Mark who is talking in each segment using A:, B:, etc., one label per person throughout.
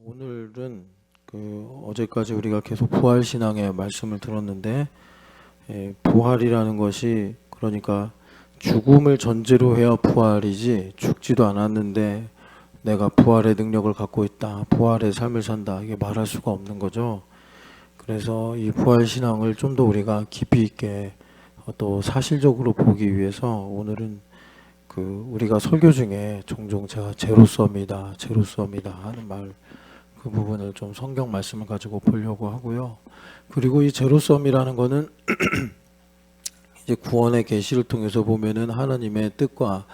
A: 오늘은 어제까지 우리가 계속 부활 신앙의 말씀을 들었는데, 부활이라는 것이 그러니까 죽음을 전제로 해야 부활이지, 죽지도 않았는데 내가 부활의 능력을 갖고 있다, 부활의 삶을 산다, 이게 말할 수가 없는 거죠. 그래서 이 부활 신앙을 좀 더 우리가 깊이 있게 또 사실적으로 보기 위해서 오늘은 우리가 설교 중에 종종 제가 제로섬이다, 제로섬이다 하는 말, 그 부분을 좀 성경 말씀을 가지고 보려고 하고요. 그리고 이 제로섬이라는 거는 이제 구원의 계시를 통해서 보면은 하나님의 뜻과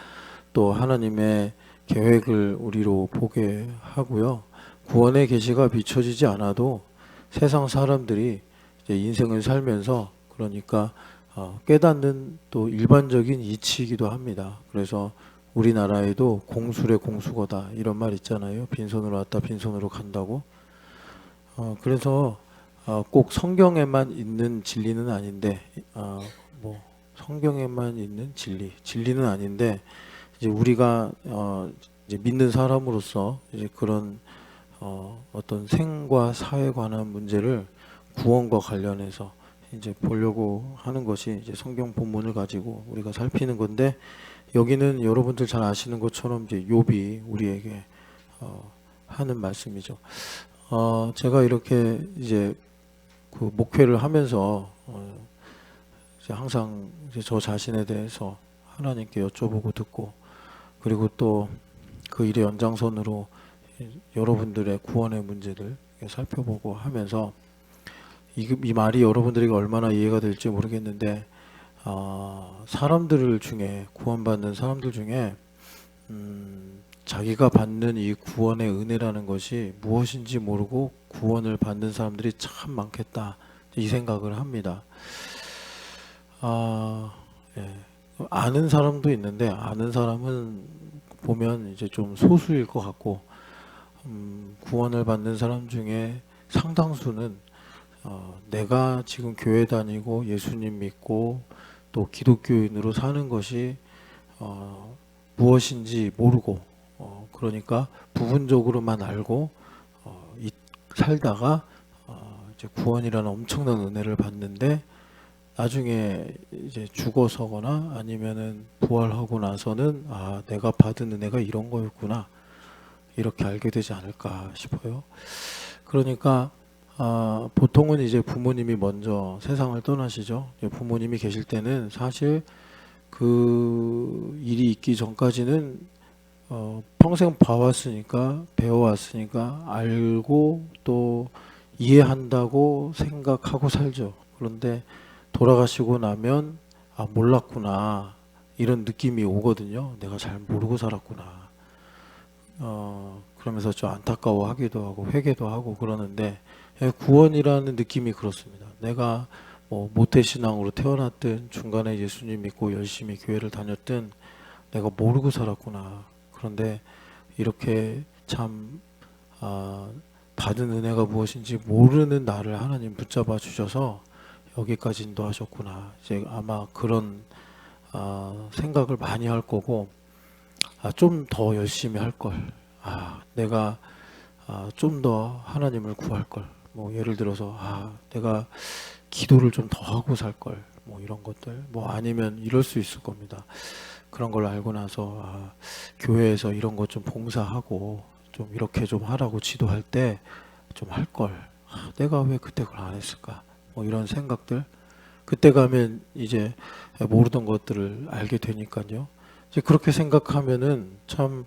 A: 또 하나님의 계획을 우리로 보게 하고요. 구원의 계시가 비춰지지 않아도 세상 사람들이 이제 인생을 살면서 그러니까 깨닫는 또 일반적인 이치이기도 합니다. 그래서 우리나라에도 공술의 공수거다 이런 말 있잖아요. 빈손으로 왔다 빈손으로 간다고. 그래서 꼭 성경에만 있는 진리는 아닌데, 뭐 성경에만 있는 진리는 아닌데, 이제 우리가 이제 믿는 사람으로서 이제 그런 어떤 생과 사에 관한 문제를 구원과 관련해서 이제 보려고 하는 것이 이제 성경 본문을 가지고 우리가 살피는 건데, 여기는 여러분들 잘 아시는 것처럼 이제 욥이 우리에게 하는 말씀이죠. 제가 이렇게 이제 그 목회를 하면서 이제 항상 이제 저 자신에 대해서 하나님께 여쭤보고 듣고, 그리고 또 그 일의 연장선으로 여러분들의 구원의 문제들 살펴보고 하면서 이 말이 여러분들에게 얼마나 이해가 될지 모르겠는데, 사람들 중에 구원받는 사람들 중에 자기가 받는 이 구원의 은혜라는 것이 무엇인지 모르고 구원을 받는 사람들이 참 많겠다, 이 생각을 합니다. 예. 아는 사람도 있는데 아는 사람은 보면 이제 좀 소수일 것 같고, 구원을 받는 사람 중에 상당수는 내가 지금 교회 다니고 예수님 믿고 또 기독교인으로 사는 것이 무엇인지 모르고, 그러니까 부분적으로만 알고 살다가 이제 구원이라는 엄청난 은혜를 받는데, 나중에 이제 죽어서거나 아니면은 부활하고 나서는 내가 받은 은혜가 이런 거였구나, 이렇게 알게 되지 않을까 싶어요. 그러니까 보통은 이제 부모님이 먼저 세상을 떠나시죠. 부모님이 계실 때는 사실 그 일이 있기 전까지는 평생 봐왔으니까, 배워왔으니까 알고 또 이해한다고 생각하고 살죠. 그런데 돌아가시고 나면 몰랐구나, 이런 느낌이 오거든요. 내가 잘 모르고 살았구나. 그러면서 좀 안타까워하기도 하고 회개도 하고 그러는데, 구원이라는 느낌이 그렇습니다. 내가 뭐 모태신앙으로 태어났든 중간에 예수님 믿고 열심히 교회를 다녔든 내가 모르고 살았구나. 그런데 이렇게 참 받은 은혜가 무엇인지 모르는 나를 하나님 붙잡아 주셔서 여기까지 인도하셨구나. 이제 아마 그런 생각을 많이 할 거고, 좀 더 열심히 할 걸. 내가 좀 더 하나님을 구할 걸. 뭐 예를 들어서 내가 기도를 좀 더 하고 살 걸. 뭐 이런 것들. 뭐 아니면 이럴 수 있을 겁니다. 그런 걸 알고 나서 교회에서 이런 것 좀 봉사하고 좀 이렇게 좀 하라고 지도할 때 좀 할 걸. 내가 왜 그때 그걸 안 했을까? 뭐 이런 생각들. 그때 가면 이제 모르던 것들을 알게 되니까요. 이제 그렇게 생각하면은 참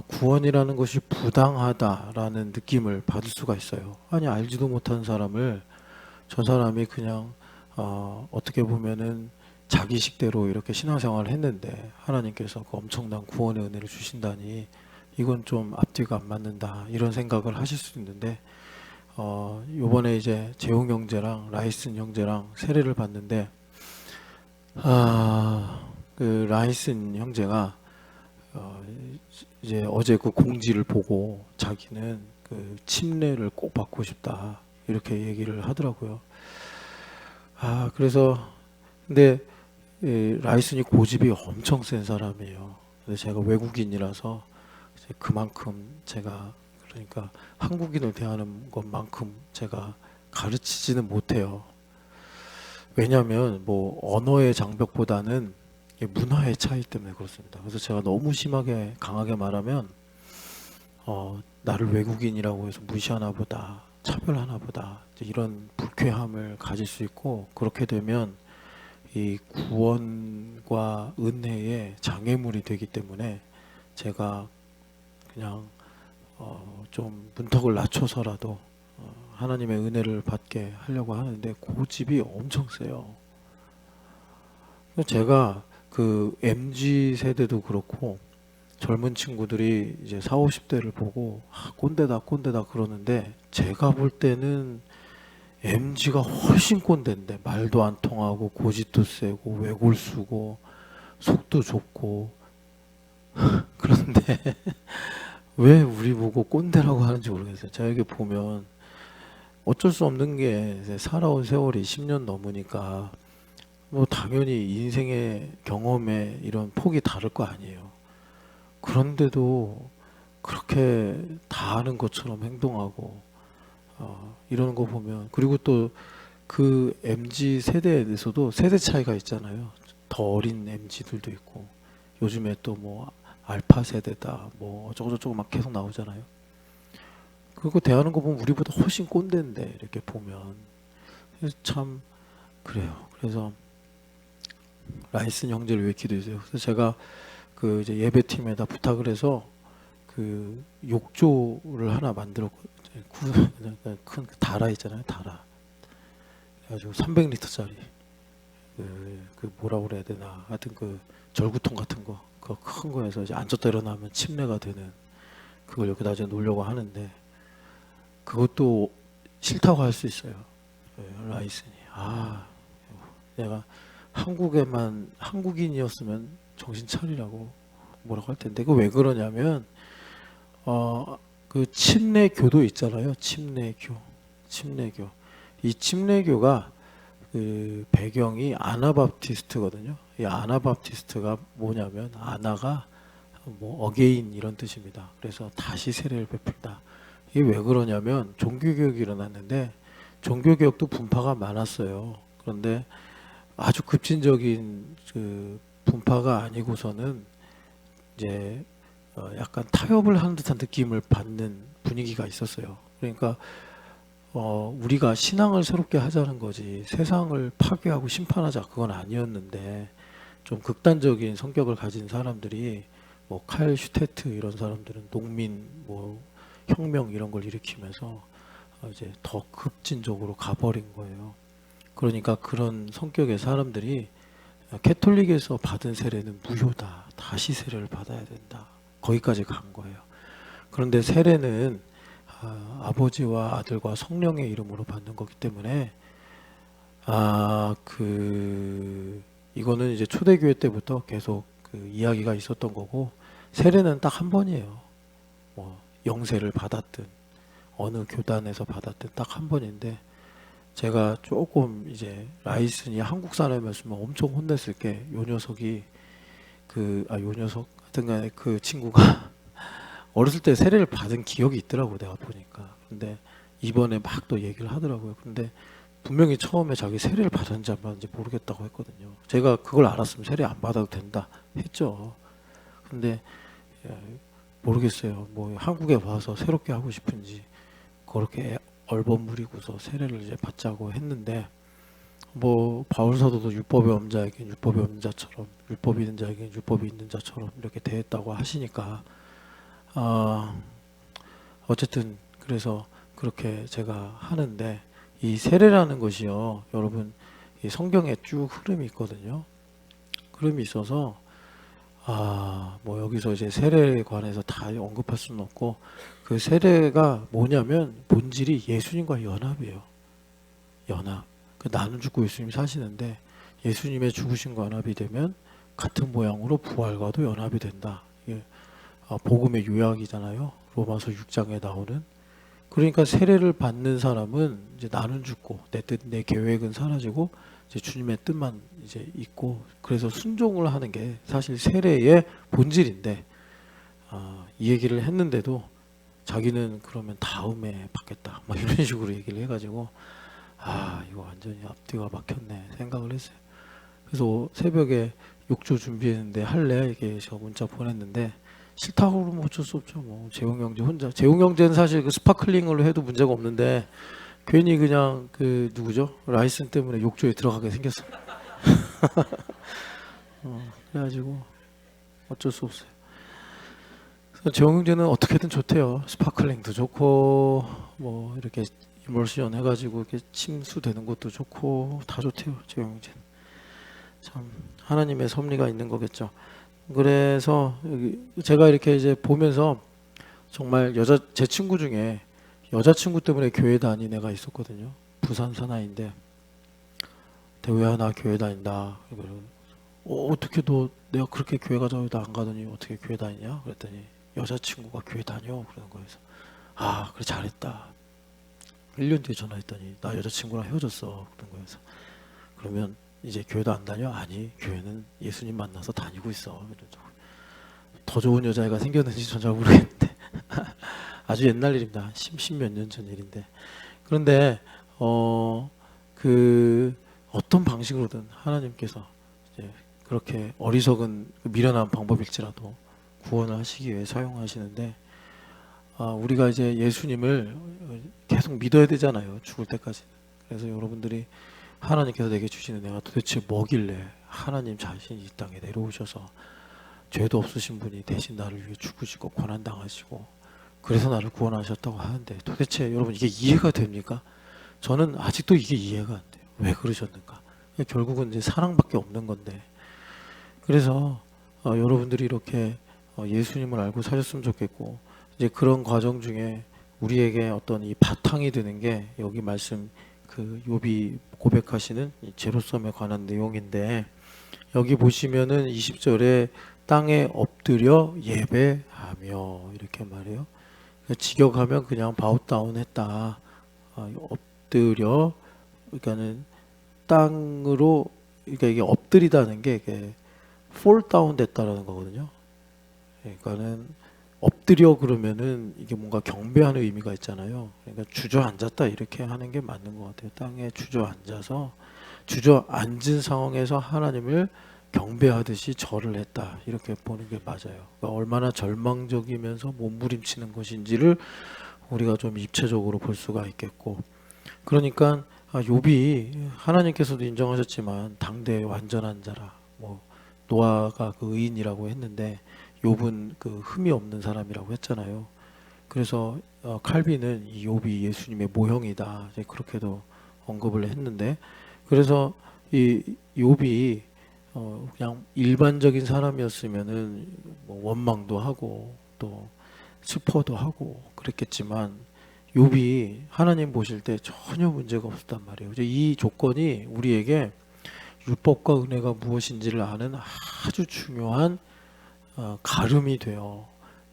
A: 구원이라는 것이 부당하다라는 느낌을 받을 수가 있어요. 아니, 알지도 못한 사람을 저 사람이 그냥 어떻게 보면은 자기 식대로 이렇게 신앙생활을 했는데 하나님께서 그 엄청난 구원의 은혜를 주신다니, 이건 좀 앞뒤가 안 맞는다, 이런 생각을 하실 수 있는데, 요번에 이제 재용 형제랑 라이슨 형제랑 세례를 받는데, 그 라이슨 형제가 이제 어제 그 공지를 보고 자기는 그 침례를 꼭 받고 싶다, 이렇게 얘기를 하더라고요. 그래서 근데 라이슨이 고집이 엄청 센 사람이에요. 근데 제가 외국인이라서 이제 그만큼 제가 그러니까 한국인을 대하는 것만큼 제가 가르치지는 못해요. 왜냐하면 뭐 언어의 장벽보다는 이 문화의 차이 때문에 그렇습니다. 그래서 제가 너무 심하게 강하게 말하면 나를 외국인이라고 해서 무시하나 보다, 차별하나 보다 이제 이런 불쾌함을 가질 수 있고, 그렇게 되면 이 구원과 은혜의 장애물이 되기 때문에 제가 그냥 좀 문턱을 낮춰서라도 하나님의 은혜를 받게 하려고 하는데 고집이 엄청 세요. 제가 그 MZ 세대도 그렇고 젊은 친구들이 이제 4, 50대를 보고 꼰대다 꼰대다 그러는데, 제가 볼 때는 MZ가 훨씬 꼰대인데 말도 안 통하고 고집도 세고 외골수고 속도 좁고 그런데 왜 우리 보고 꼰대라고 하는지 모르겠어요. 제가 이렇게 보면 어쩔 수 없는 게 이제 살아온 세월이 10년 넘으니까 뭐 당연히 인생의 경험에 이런 폭이 다를 거 아니에요. 그런데도 그렇게 다 아는 것처럼 행동하고 이러는 거 보면, 그리고 또 그 MZ 세대에 대해서도 세대 차이가 있잖아요. 더 어린 MZ들도 있고 요즘에 또 뭐 알파 세대다 뭐 어쩌고저쩌고 막 계속 나오잖아요. 그리고 대하는 거 보면 우리보다 훨씬 꼰대인데 이렇게 보면 그래서 참 그래요. 그래서 라이슨 형제를 왜 기도했어요. 그래서 제가 그 이제 예배팀에다 부탁을 해서 그 욕조를 하나 만들었거든요. 큰 다라 있잖아요, 다라. 그래가지고 300리터짜리 그 뭐라고 그래야 되나, 하여튼 그 절구통 같은 거, 그 큰 거에서 이제 앉았다 일어나면 침례가 되는 그걸 여기다 이제 놓으려고 하는데, 그것도 싫다고 할 수 있어요. 라이슨이 내가 한국에만 한국인이었으면 정신 차리라고 뭐라고 할 텐데, 그 왜 그러냐면 그 침례교도 있잖아요. 침례교. 이 침례교가 그 배경이 아나바프티스트거든요. 이 아나바프티스트가 뭐냐면 아나가 뭐 어게인 이런 뜻입니다. 그래서 다시 세례를 베풀다. 이게 왜 그러냐면 종교개혁이 일어났는데 종교개혁도 분파가 많았어요. 그런데 아주 급진적인 그 분파가 아니고서는 이제 약간 타협을 하는 듯한 느낌을 받는 분위기가 있었어요. 그러니까 우리가 신앙을 새롭게 하자는 거지 세상을 파괴하고 심판하자 그건 아니었는데, 좀 극단적인 성격을 가진 사람들이 뭐 칼 슈테트 이런 사람들은 농민 뭐 혁명 이런 걸 일으키면서 이제 더 급진적으로 가버린 거예요. 그러니까 그런 성격의 사람들이 캐톨릭에서 받은 세례는 무효다, 다시 세례를 받아야 된다, 거기까지 간 거예요. 그런데 세례는 아버지와 아들과 성령의 이름으로 받는 거기 때문에 이거는 이제 초대교회 때부터 계속 그 이야기가 있었던 거고, 세례는 딱 한 번이에요. 뭐 영세를 받았든 어느 교단에서 받았든 딱 한 번인데, 제가 조금 이제 라이슨이 한국 사람이었으면 엄청 혼냈을 게, 요 녀석이 요 녀석 하여튼간에 그 친구가 어렸을 때 세례를 받은 기억이 있더라고 내가 보니까. 근데 이번에 막 또 얘기를 하더라고요. 근데 분명히 처음에 자기 세례를 받았는지 안 받았는지 모르겠다고 했거든요. 제가 그걸 알았으면 세례 안 받아도 된다 했죠. 근데 모르겠어요. 뭐 한국에 와서 새롭게 하고 싶은지 그렇게 얼버무리고서 세례를 이제 받자고 했는데, 뭐 바울 사도도 율법의 엄자에겐 율법의 엄자처럼, 율법이 있는 자에겐 율법이 있는 자처럼 이렇게 대했다고 하시니까 어쨌든 그래서 그렇게 제가 하는데, 이 세례라는 것이요, 여러분 이 성경에 쭉 흐름이 있거든요. 흐름이 있어서 뭐 여기서 이제 세례에 관해서 다 언급할 수는 없고, 그 세례가 뭐냐면 본질이 예수님과 연합이에요. 연합. 나는 죽고 예수님이 사시는데 예수님의 죽으심과 연합이 되면 같은 모양으로 부활과도 연합이 된다. 이게 복음의 요약이잖아요. 로마서 6장에 나오는. 그러니까 세례를 받는 사람은 이제 나는 죽고 내 뜻, 내 계획은 사라지고 이제 주님의 뜻만 이제 있고, 그래서 순종을 하는 게 사실 세례의 본질인데, 이 얘기를 했는데도 자기는 그러면 다음에 받겠다 막 이런 식으로 얘기를 해가지고, 이거 완전히 앞뒤가 막혔네 생각을 했어요. 그래서 새벽에 욕조 준비했는데 할래? 이게 저 문자 보냈는데, 싫다고 그러면 어쩔 수 없죠. 뭐 재웅 형제 혼자, 재웅 형제는 사실 그 스파클링으로 해도 문제가 없는데 괜히 그냥 그 누구죠? 라이슨 때문에 욕조에 들어가게 생겼어. 그래가지고 어쩔 수 없어요. 그래서 재웅 형제는 어떻게든 좋대요. 스파클링도 좋고 뭐 이렇게 이멀션 해가지고 이렇게 침수되는 것도 좋고 다 좋대요. 재웅 형제는. 참 하나님의 섭리가 있는 거겠죠. 그래서 제가 이렇게 이제 보면서 정말 제 친구 중에 여자친구 때문에 교회 다닌 애가 있었거든요. 부산 사나이인데, 대우야 나 교회 다닌다. 어떻게 너 내가 그렇게 교회 가자고 해도 안 가더니 어떻게 교회 다니냐? 그랬더니 여자친구가 교회 다녀 그러는 거예요. 그래 잘했다. 1년 뒤에 전화했더니 나 여자친구랑 헤어졌어 그런 거예요. 그러면 이제 교회도 안 다녀? 아니 교회는 예수님 만나서 다니고 있어. 더 좋은 여자애가 생겼는지 전 잘 모르겠는데 아주 옛날 일입니다. 10몇 년 전 일인데, 그런데 그 어떤 방식으로든 하나님께서 이제 그렇게 어리석은 미련한 방법일지라도 구원을 하시기 위해 사용하시는데, 우리가 이제 예수님을 계속 믿어야 되잖아요. 죽을 때까지. 그래서 여러분들이 하나님께서 내게 주시는 내가 도대체 뭐길래 하나님 자신이 이 땅에 내려오셔서 죄도 없으신 분이 대신 나를 위해 죽으시고 고난당하시고 그래서 나를 구원하셨다고 하는데, 도대체 여러분 이게 이해가 됩니까? 저는 아직도 이게 이해가 안 돼요. 왜 그러셨는가? 결국은 이제 사랑밖에 없는 건데, 그래서 여러분들이 이렇게 예수님을 알고 사셨으면 좋겠고, 이제 그런 과정 중에 우리에게 어떤 이 바탕이 되는 게 여기 말씀 그 욥이 고백하시는 이 제로섬에 관한 내용인데, 여기 보시면은 20절에 땅에 엎드려 예배하며 이렇게 말해요. 직역하면 그냥 바우다운 했다. 엎드려, 그러니까는 땅으로, 그러니까 이게 엎드리다는 게 이게 fall down 됐다라는 거거든요. 그러니까는 엎드려 그러면은 이게 뭔가 경배하는 의미가 있잖아요. 그러니까 주저앉았다 이렇게 하는 게 맞는 것 같아요. 땅에 주저앉아서 주저앉은 상황에서 하나님을 경배하듯이 절을 했다 이렇게 보는 게 맞아요. 그러니까 얼마나 절망적이면서 몸부림치는 것인지를 우리가 좀 입체적으로 볼 수가 있겠고, 그러니까 욥이 하나님께서도 인정하셨지만 당대의 완전한 자라, 뭐 노아가 그 의인이라고 했는데 욥은 그 흠이 없는 사람이라고 했잖아요. 그래서 칼빈은 이 욥이 예수님의 모형이다 이제 그렇게도 언급을 했는데, 그래서 이 욥이 그냥 일반적인 사람이었으면은 뭐 원망도 하고 또 슬퍼도 하고 그랬겠지만, 욥이 하나님 보실 때 전혀 문제가 없었단 말이에요. 이제 이 조건이 우리에게 율법과 은혜가 무엇인지를 아는 아주 중요한 가름이 돼요.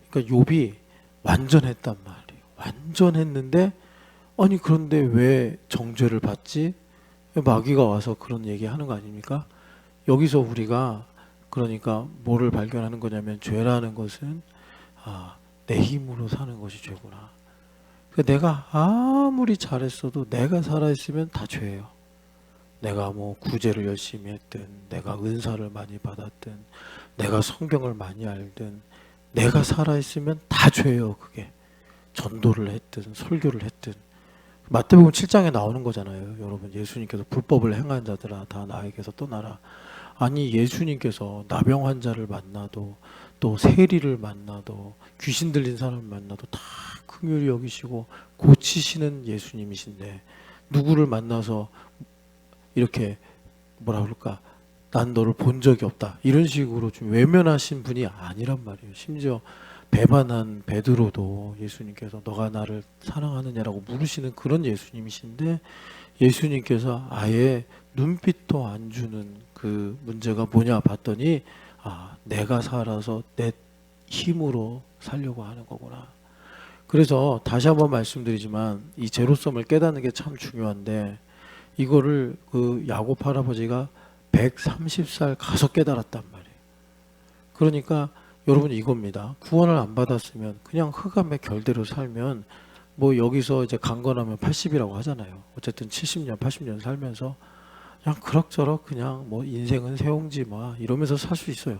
A: 그러니까 욥이 완전했단 말이에요. 완전했는데, 아니 그런데 왜 정죄를 받지? 마귀가 와서 그런 얘기하는 거 아닙니까? 여기서 우리가 그러니까 뭐를 발견하는 거냐면, 죄라는 것은 내 힘으로 사는 것이 죄구나. 그러니까 내가 아무리 잘했어도 내가 살아있으면 다 죄예요. 내가 뭐 구제를 열심히 했든, 내가 은사를 많이 받았든, 내가 성경을 많이 알든, 내가 살아있으면 다 죄예요. 그게 전도를 했든 설교를 했든. 마태복음 7장에 나오는 거잖아요. 여러분, 예수님께서 불법을 행한 자들아 다 나에게서 떠나라. 아니 예수님께서 나병 환자를 만나도, 또 세리를 만나도, 귀신 들린 사람을 만나도 다 긍휼히 여기시고 고치시는 예수님이신데, 누구를 만나서 이렇게 뭐라 그럴까, 난 너를 본 적이 없다 이런 식으로 좀 외면하신 분이 아니란 말이에요. 심지어 배반한 베드로도 예수님께서 너가 나를 사랑하느냐라고 물으시는 그런 예수님이신데, 예수님께서 아예 눈빛도 안 주는 그 문제가 뭐냐 봤더니, 내가 살아서 내 힘으로 살려고 하는 거구나. 그래서 다시 한번 말씀드리지만 이 제로섬을 깨닫는 게 참 중요한데, 이거를 그 야곱 할아버지가 130살 가서 깨달았단 말이에요. 그러니까 여러분 이겁니다. 구원을 안 받았으면 그냥 흑암의 결대로 살면 뭐 여기서 이제 강건하면 80이라고 하잖아요. 어쨌든 70년, 80년 살면서 그냥 그럭저럭 그냥 뭐 인생은 새옹지 마 이러면서 살 수 있어요.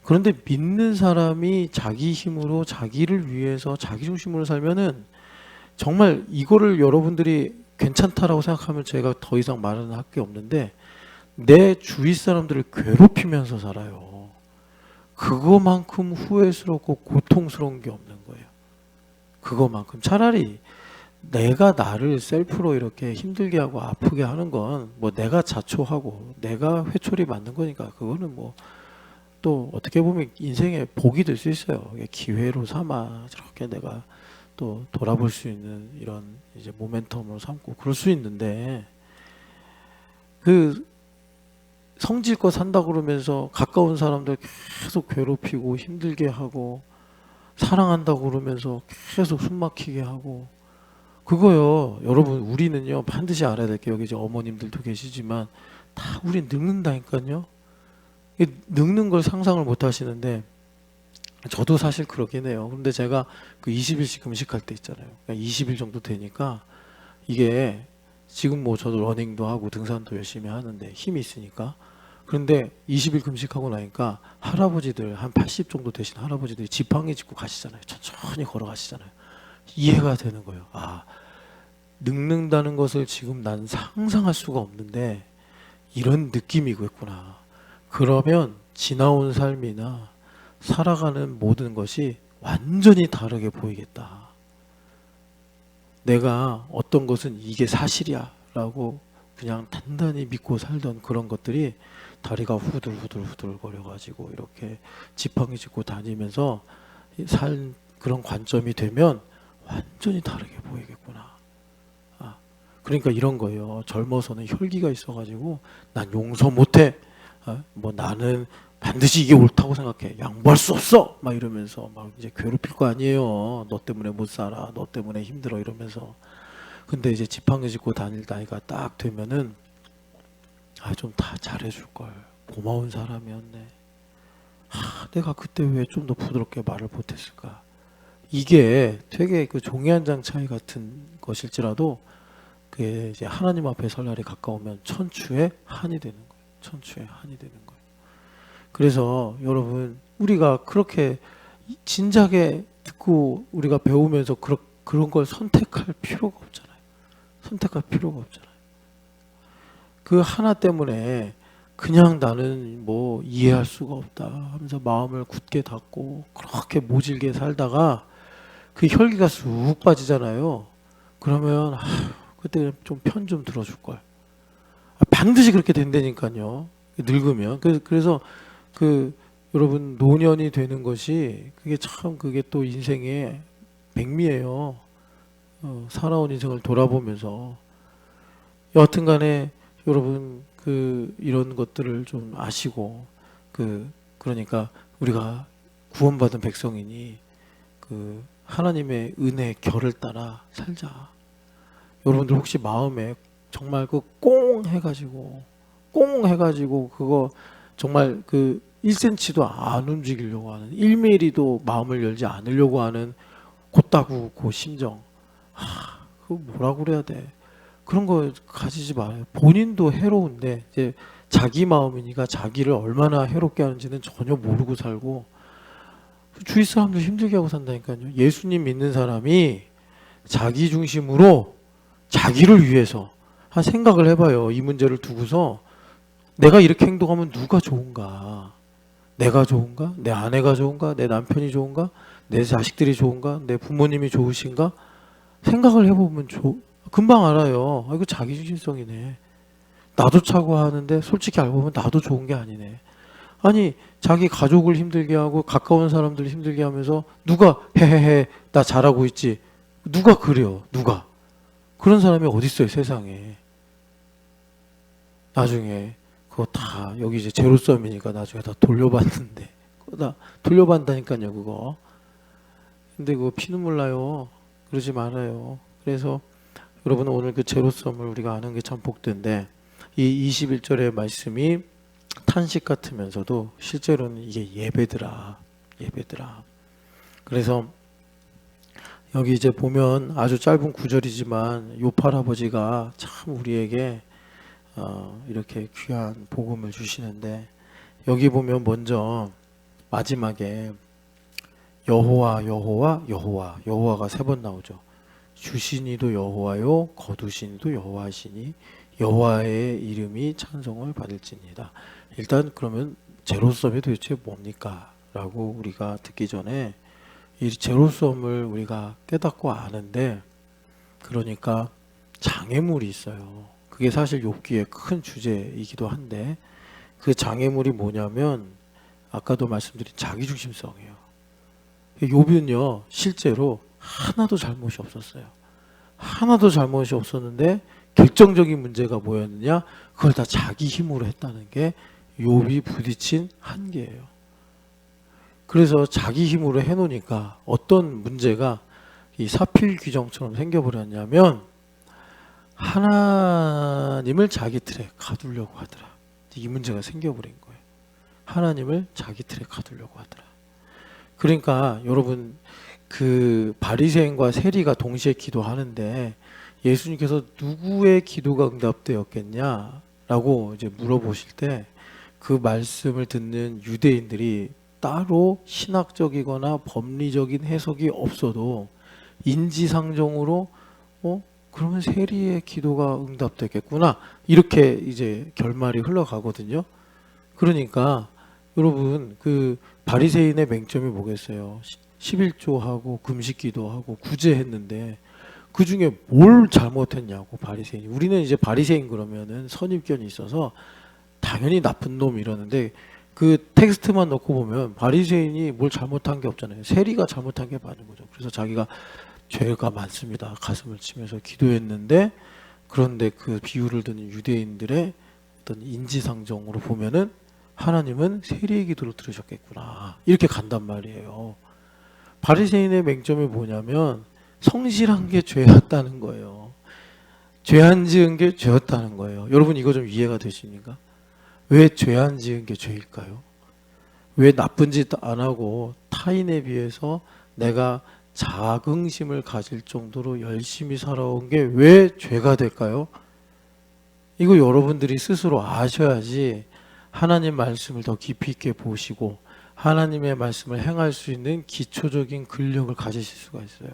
A: 그런데 믿는 사람이 자기 힘으로 자기를 위해서 자기 중심으로 살면은 정말 이거를 여러분들이 괜찮다라고 생각하면 제가 더 이상 말은 할 게 없는데 내 주위 사람들을 괴롭히면서 살아요. 그거만큼 후회스럽고 고통스러운 게 없는 거예요. 그거만큼 차라리 내가 나를 셀프로 이렇게 힘들게 하고 아프게 하는 건 뭐 내가 자초하고 내가 회초리 맞는 거니까 그거는 뭐 또 어떻게 보면 인생의 복이 될 수 있어요. 기회로 삼아 저렇게 내가 또 돌아볼 수 있는 이런 이제 모멘텀으로 삼고 그럴 수 있는데 그 성질껏 산다 그러면서 가까운 사람들 계속 괴롭히고 힘들게 하고 사랑한다고 그러면서 계속 숨막히게 하고 그거요. 여러분 우리는요 반드시 알아야 될 게 여기 이제 어머님들도 계시지만 다 우리 늙는다니까요. 늙는 걸 상상을 못 하시는데 저도 사실 그러긴 해요. 그런데 제가 그 20일씩 금식할 때 있잖아요. 그러니까 20일 정도 되니까 이게 지금 뭐 저도 러닝도 하고 등산도 열심히 하는데 힘이 있으니까 그런데 20일 금식하고 나니까 할아버지들 한 80 정도 되신 할아버지들이 지팡이 짚고 가시잖아요. 천천히 걸어가시잖아요. 이해가 되는 거예요. 아, 늙는다는 것을 지금 난 상상할 수가 없는데 이런 느낌이겠구나. 그러면 지나온 삶이나 살아가는 모든 것이 완전히 다르게 보이겠다. 내가 어떤 것은 이게 사실이야 라고 그냥 단단히 믿고 살던 그런 것들이 다리가 후들후들 거려가지고 이렇게 지팡이 짚고 다니면서 살 그런 관점이 되면 완전히 다르게 보이겠구나. 아, 그러니까 이런 거예요. 젊어서는 혈기가 있어가지고 난 용서 못해. 뭐 나는 반드시 이게 옳다고 생각해. 양보할 수 없어. 막 이러면서 막 이제 괴롭힐 거 아니에요. 너 때문에 못 살아. 너 때문에 힘들어 이러면서. 근데 이제 지팡이 짚고 다닐 나이가 딱 되면은 좀 다 잘해줄 걸. 고마운 사람이었네. 내가 그때 왜 좀 더 부드럽게 말을 못했을까. 이게 되게 그 종이 한 장 차이 같은 것일지라도 그게 이제 하나님 앞에 설 날이 가까우면 천추의 한이 되는 거예요. 천추의 한이 되는 거예요. 그래서 여러분 우리가 그렇게 진작에 듣고 우리가 배우면서 그런 걸 선택할 필요가 없잖아요. 선택할 필요가 없잖아요. 그 하나 때문에 그냥 나는 뭐 이해할 수가 없다 하면서 마음을 굳게 닫고 그렇게 모질게 살다가 그 혈기가 쑥 빠지잖아요. 그러면 그때 좀 편 좀 들어줄 걸. 반드시 그렇게 된다니까요. 늙으면. 그래서 그 여러분 노년이 되는 것이 그게 참 그게 또 인생의 백미예요. 살아온 인생을 돌아보면서 여하튼간에 여러분 그 이런 것들을 좀 아시고 그러니까 우리가 구원받은 백성이니 그 하나님의 은혜 결을 따라 살자. 여러분들 혹시 마음에 정말 그 꽁 해가지고 그거 정말 그 1cm도 안 움직이려고 하는 1mm도 마음을 열지 않으려고 하는 곧다구 그 심정. 그거 뭐라고 그래야 돼. 그런 거 가지지 말아요. 본인도 해로운데 이제 자기 마음이니까 자기를 얼마나 해롭게 하는지는 전혀 모르고 살고 주위 사람들 힘들게 하고 산다니까요. 예수님 믿는 사람이 자기 중심으로 자기를 위해서 한 생각을 해봐요. 이 문제를 두고서 내가 이렇게 행동하면 누가 좋은가? 내가 좋은가? 내 아내가 좋은가? 내 남편이 좋은가? 내 자식들이 좋은가? 내 부모님이 좋으신가? 생각을 해보면 금방 알아요. 이거 자기중심성이네. 나도 차고 하는데 솔직히 알고 보면 나도 좋은 게 아니네. 아니 자기 가족을 힘들게 하고 가까운 사람들 힘들게 하면서 누가 헤헤헤 나 잘하고 있지. 누가 그래요. 누가. 그런 사람이 어디 있어요 세상에. 나중에 그거 다 여기 이제 제로섬이니까 나중에 다 돌려받는데 그거 다 돌려받는다니까요 그거. 근데 그거 피눈물 나요. 그러지 말아요. 그래서 여러분 오늘 그 제로섬을 우리가 아는 게 참 복된데 이 21절의 말씀이 탄식 같으면서도 실제로는 이게 예배더라. 예배더라. 그래서 여기 이제 보면 아주 짧은 구절이지만 요팔 아버지가 참 우리에게 이렇게 귀한 복음을 주시는데 여기 보면 먼저 마지막에 여호와 여호와 여호와 여호와가 3번 나오죠. 주시니도 여호와요 거두시니도 여호와시니 여호와의 이름이 찬송을 받을지니이다. 일단 그러면 제로섬이 도대체 뭡니까? 라고 우리가 듣기 전에 이 제로섬을 우리가 깨닫고 아는데 그러니까 장애물이 있어요. 그게 사실 욥기의 큰 주제이기도 한데 그 장애물이 뭐냐면 아까도 말씀드린 자기중심성이에요. 욥은요 실제로 하나도 잘못이 없었어요. 하나도 잘못이 없었는데 결정적인 문제가 뭐였느냐? 그걸 다 자기 힘으로 했다는 게 욥이 부딪힌 한계예요. 그래서 자기 힘으로 해놓으니까 어떤 문제가 이 사필 규정처럼 생겨버렸냐면 하나님을 자기 틀에 가두려고 하더라. 이 문제가 생겨버린 거예요. 하나님을 자기 틀에 가두려고 하더라. 그러니까 여러분 그 바리새인과 세리가 동시에 기도하는데 예수님께서 누구의 기도가 응답되었겠냐라고 이제 물어보실 때 그 말씀을 듣는 유대인들이 따로 신학적이거나 법리적인 해석이 없어도 인지상정으로 그러면 세리의 기도가 응답되겠구나 이렇게 이제 결말이 흘러가거든요. 그러니까 여러분 그 바리새인의 맹점이 뭐겠어요? 11조하고 금식기도하고 구제했는데 그 중에 뭘 잘못했냐고 바리새인이. 우리는 이제 바리새인 그러면은 선입견이 있어서 당연히 나쁜 놈 이러는데 그 텍스트만 넣고 보면 바리새인이 뭘 잘못한 게 없잖아요. 세리가 잘못한 게 많은 거죠. 그래서 자기가 죄가 많습니다. 가슴을 치면서 기도했는데 그런데 그 비유를 듣는 유대인들의 어떤 인지상정으로 보면은 하나님은 세리의 기도를 들으셨겠구나 이렇게 간단 말이에요. 바리새인의 맹점이 뭐냐면 성실한 게 죄였다는 거예요. 죄 안 지은 게 죄였다는 거예요. 여러분 이거 좀 이해가 되십니까? 왜 죄 안 지은 게 죄일까요? 왜 나쁜 짓 안 하고 타인에 비해서 내가 자긍심을 가질 정도로 열심히 살아온 게 왜 죄가 될까요? 이거 여러분들이 스스로 아셔야지 하나님 말씀을 더 깊이 있게 보시고 하나님의 말씀을 행할 수 있는 기초적인 근력을 가지실 수가 있어요.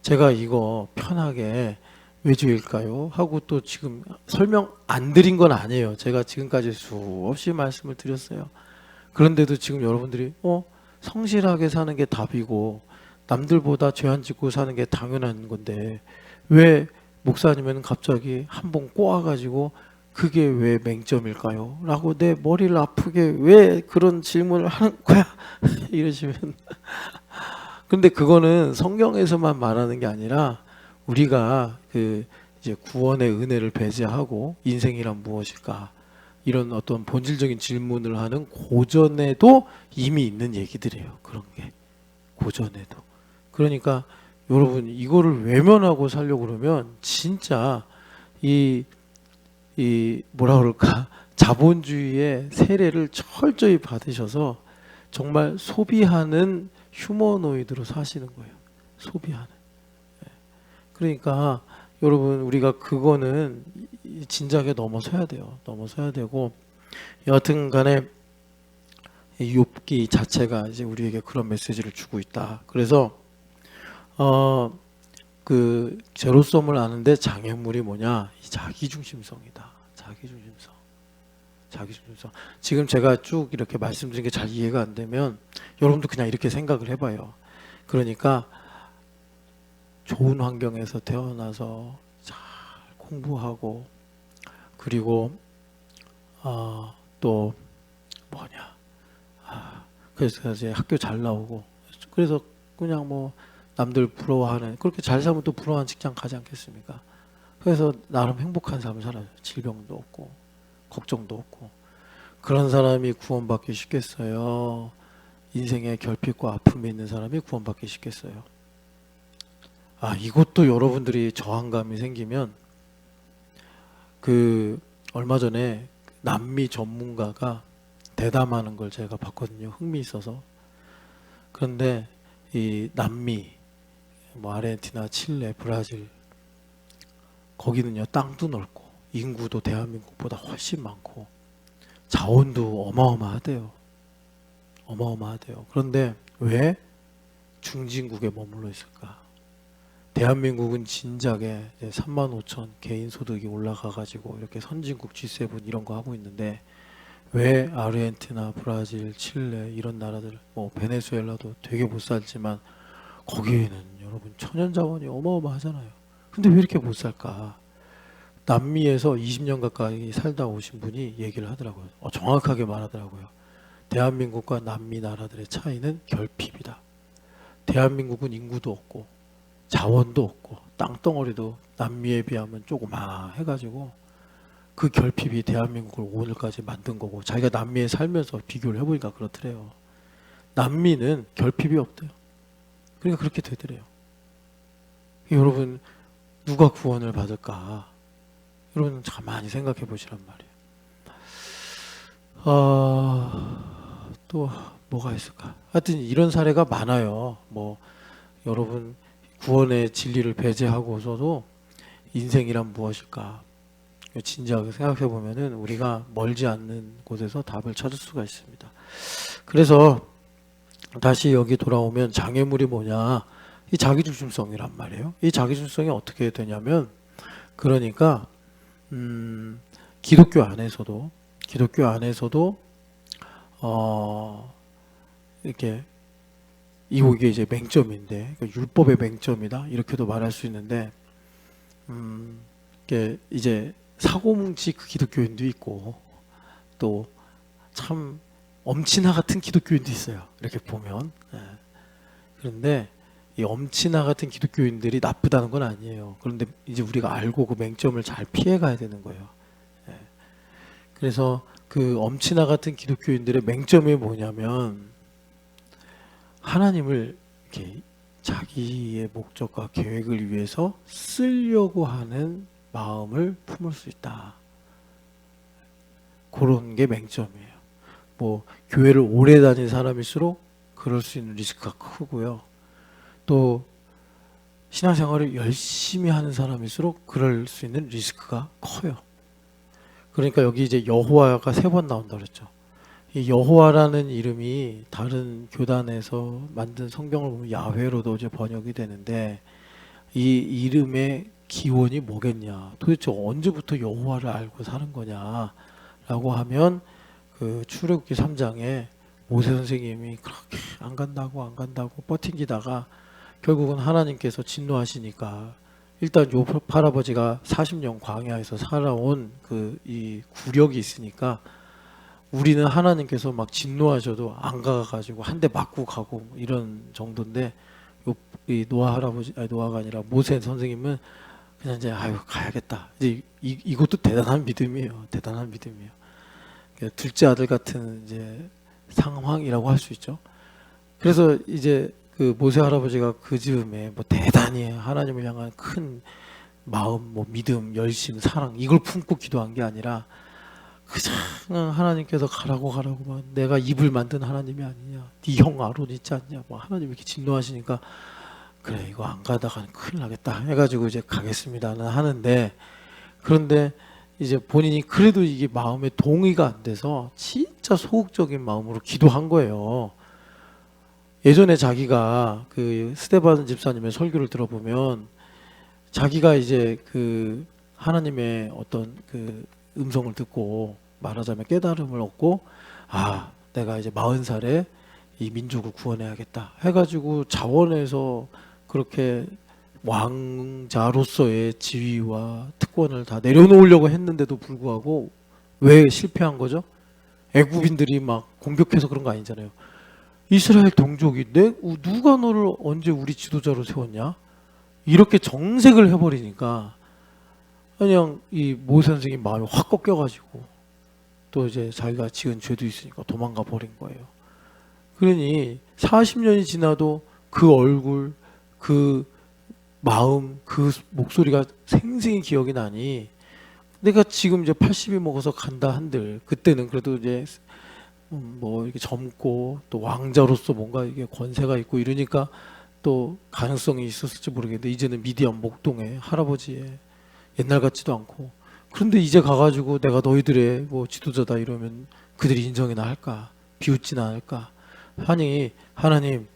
A: 제가 이거 편하게 왜 죄일까요? 하고 또 지금 설명 안 드린 건 아니에요. 제가 지금까지 수없이 말씀을 드렸어요. 그런데도 지금 여러분들이 성실하게 사는 게 답이고 남들보다 죄 안 짓고 사는 게 당연한 건데 왜 목사님은 갑자기 한 번 꼬아가지고 그게 왜 맹점일까요? 라고 내 머리를 아프게 왜 그런 질문을 하는 거야? 이러시면 근데 그거는 성경에서만 말하는 게 아니라 우리가 그 이제 구원의 은혜를 배제하고 인생이란 무엇일까? 이런 어떤 본질적인 질문을 하는 고전에도 이미 있는 얘기들이에요. 그런 게 고전에도. 그러니까 여러분 이거를 외면하고 살려고 그러면 진짜 이 뭐라 그럴까 자본주의의 세례를 철저히 받으셔서 정말 소비하는 휴머노이드로 사시는 거예요. 소비하는. 그러니까 여러분 우리가 그거는 진작에 넘어서야 돼요. 넘어서야 되고 여하튼 간에 욥기 자체가 이제 우리에게 그런 메시지를 주고 있다. 그래서 그 제로섬을 아는데 장애물이 뭐냐? 이 자기중심성이다. 자기중심성. 자기중심성. 지금 제가 쭉 이렇게 말씀드린 게 잘 이해가 안 되면 여러분도 그냥 이렇게 생각을 해봐요. 그러니까 좋은 환경에서 태어나서 잘 공부하고 그리고 또 뭐냐 그래서 이제 학교 잘 나오고 그래서 그냥 뭐 남들 부러워하는 그렇게 잘 살면 또 부러워하는 직장 가지 않겠습니까? 그래서 나름 행복한 삶을 살아요. 질병도 없고 걱정도 없고 그런 사람이 구원받기 쉽겠어요? 인생에 결핍과 아픔이 있는 사람이 구원받기 쉽겠어요? 이것도 여러분들이 저항감이 생기면 얼마 전에 남미 전문가가 대담하는 걸 제가 봤거든요. 흥미 있어서. 그런데 이 남미, 아르헨티나, 칠레, 브라질 거기는요 땅도 넓고 인구도 대한민국보다 훨씬 많고 자원도 어마어마하대요. 어마어마하대요. 그런데 왜 중진국에 머물러 있을까? 대한민국은 진작에 3만 5천 개인 소득이 올라가가지고 이렇게 선진국 G7 이런 거 하고 있는데 왜 아르헨티나, 브라질, 칠레 이런 나라들, 베네수엘라도 되게 못 살지만 거기에는 여러분 천연 자원이 어마어마하잖아요. 근데 왜 이렇게 못 살까? 남미에서 20년 가까이 살다 오신 분이 얘기를 하더라고요. 정확하게 말하더라고요. 대한민국과 남미 나라들의 차이는 결핍이다. 대한민국은 인구도 없고 자원도 없고 땅덩어리도 남미에 비하면 조그마해가지고 그 결핍이 대한민국을 오늘까지 만든 거고 자기가 남미에 살면서 비교를 해보니까 그렇더래요. 남미는 결핍이 없대요. 그러니까 그렇게 되더래요. 여러분 누가 구원을 받을까? 여러분 가만히 생각해 보시란 말이에요. 또 뭐가 있을까? 하여튼 이런 사례가 많아요. 여러분 구원의 진리를 배제하고서도 인생이란 무엇일까? 진지하게 생각해 보면은 우리가 멀지 않는 곳에서 답을 찾을 수가 있습니다. 그래서 다시 여기 돌아오면 장애물이 뭐냐? 이 자기중심성이란 말이에요. 이 자기중심성이 어떻게 되냐면 그러니까 기독교 안에서도 이렇게 이게 이제 맹점인데 그러니까 율법의 맹점이다 이렇게도 말할 수 있는데 이게 이제 사고뭉치 그 기독교인도 있고 또 참 엄친아 같은 기독교인도 있어요. 이렇게 보면 그런데 이 엄친아 같은 기독교인들이 나쁘다는 건 아니에요. 그런데 이제 우리가 알고 그 맹점을 잘 피해 가야 되는 거예요. 그래서 그 엄친아 같은 기독교인들의 맹점이 뭐냐면 하나님을 이렇게 자기의 목적과 계획을 위해서 쓰려고 하는 마음을 품을 수 있다. 그런 게 맹점이에요. 교회를 오래 다닌 사람일수록 그럴 수 있는 리스크가 크고요. 또 신앙생활을 열심히 하는 사람일수록 그럴 수 있는 리스크가 커요. 그러니까 여기 이제 여호와가 3번 나온다 그랬죠. 이 여호와라는 이름이 다른 교단에서 만든 성경을 보면 야훼로도 이제 번역이 되는데 이 이름의 기원이 뭐겠냐? 도대체 언제부터 여호와를 알고 사는 거냐라고 하면 그 출애굽기 3장에 모세 선생님이 그렇게 안 간다고 버팅기다가 결국은 하나님께서 진노하시니까 일단 요셉 할아버지가 40년 광야에서 살아온 이 구력이 있으니까 우리는 하나님께서 막 진노하셔도 안 가가지고 한 대 맞고 가고 이런 정도인데 이 노아가 아니라 모세 선생님은 그냥 이제 가야겠다. 이제 이것도 대단한 믿음이에요. 대단한 믿음이에요. 둘째 아들 같은 이제 상황이라고 할 수 있죠. 그래서 이제 그 모세 할아버지가 그 즈음에 대단히 하나님을 향한 큰 마음, 믿음, 열심, 사랑 이걸 품고 기도한 게 아니라 그냥 하나님께서 가라고 내가 입을 만든 하나님이 아니냐, 네 형 아론 있지 않냐, 하나님 이렇게 진노하시니까 그래 이거 안 가다가는 큰일 나겠다 해가지고 이제 가겠습니다는 하는데 그런데 이제 본인이 그래도 이게 마음에 동의가 안 돼서 진짜 소극적인 마음으로 기도한 거예요. 예전에 자기가 그 스데반 집사님의 설교를 들어보면 자기가 이제 그 하나님의 어떤 그 음성을 듣고 말하자면 깨달음을 얻고 내가 이제 40살에 이 민족을 구원해야겠다 해가지고 자원에서 그렇게 왕자로서의 지위와 특권을 다 내려놓으려고 했는데도 불구하고 왜 실패한 거죠? 애굽인들이 막 공격해서 그런 거 아니잖아요. 이스라엘 동족이 누가 너를 언제 우리 지도자로 세웠냐? 이렇게 정색을 해버리니까 그냥 이 모세 선생님 마음이 확 꺾여가지고 또 이제 자기가 지은 죄도 있으니까 도망가 버린 거예요. 그러니 40년이 지나도 그 얼굴, 그 마음, 그 목소리가 생생히 기억이 나니 내가 지금 이제 80이 먹어서 간다 한들 그때는 그래도 이제 뭐 이렇게 젊고 또 왕자로서 뭔가 이게 권세가 있고 이러니까 또 가능성이 있었을지 모르겠는데 이제는 미디안 목동의 할아버지의 옛날 같지도 않고 그런데 이제 가가지고 내가 너희들의 뭐 지도자다 이러면 그들이 인정이나 할까 비웃지나 할까 하니 하나님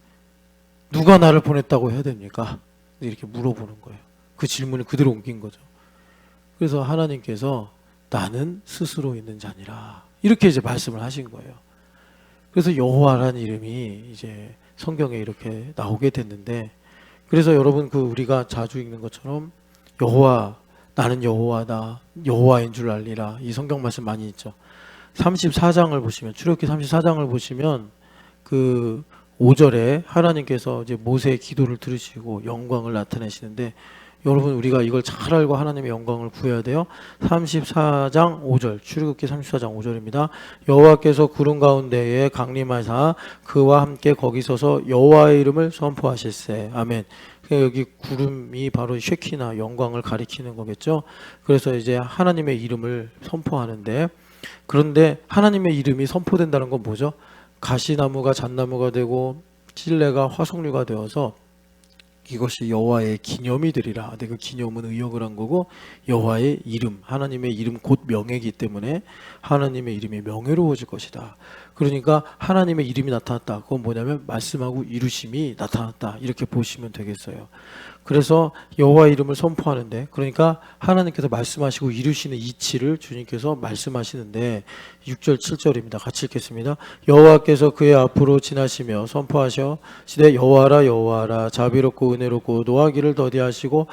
A: 누가 나를 보냈다고 해야 됩니까? 이렇게 물어보는 거예요. 그 질문을 그대로 옮긴 거죠. 그래서 하나님께서 나는 스스로 있는 자니라 이렇게 이제 말씀을 하신 거예요. 그래서 여호와라는 이름이 이제 성경에 이렇게 나오게 됐는데 그래서 여러분 그 우리가 자주 읽는 것처럼 여호와 나는 여호와다 여호와인 줄 알리라 이 성경 말씀 많이 있죠. 34장을 보시면 출애굽기 34장을 보시면 그 5절에 하나님께서 이제 모세의 기도를 들으시고 영광을 나타내시는데 여러분 우리가 이걸 잘 알고 하나님의 영광을 구해야 돼요. 34장 5절 출애굽기 34장 5절입니다. 여호와께서 구름 가운데에 강림하사 그와 함께 거기 서서 여호와의 이름을 선포하실세. 아멘. 여기 구름이 바로 쉐키나 영광을 가리키는 거겠죠. 그래서 이제 하나님의 이름을 선포하는데 그런데 하나님의 이름이 선포된다는 건 뭐죠? 가시나무가 잣나무가 되고 찔레가 화석류가 되어서 이것이 여호와의 기념이 되리라. 그 기념은 의역을 한 거고 여호와의 이름, 하나님의 이름 곧 명예이기 때문에 하나님의 이름이 명예로워질 것이다. 그러니까 하나님의 이름이 나타났다. 그건 뭐냐면 말씀하고 이루심이 나타났다. 이렇게 보시면 되겠어요. 그래서 여호와 이름을 선포하는데 그러니까 하나님께서 말씀하시고 이루시는 이치를 주님께서 말씀하시는데 6절 7절입니다. 같이 읽겠습니다. 여호와께서 그의 앞으로 지나시며 선포하셔 시대 여호와라 여호와라 자비롭고 은혜롭고 노하기를 더디하시고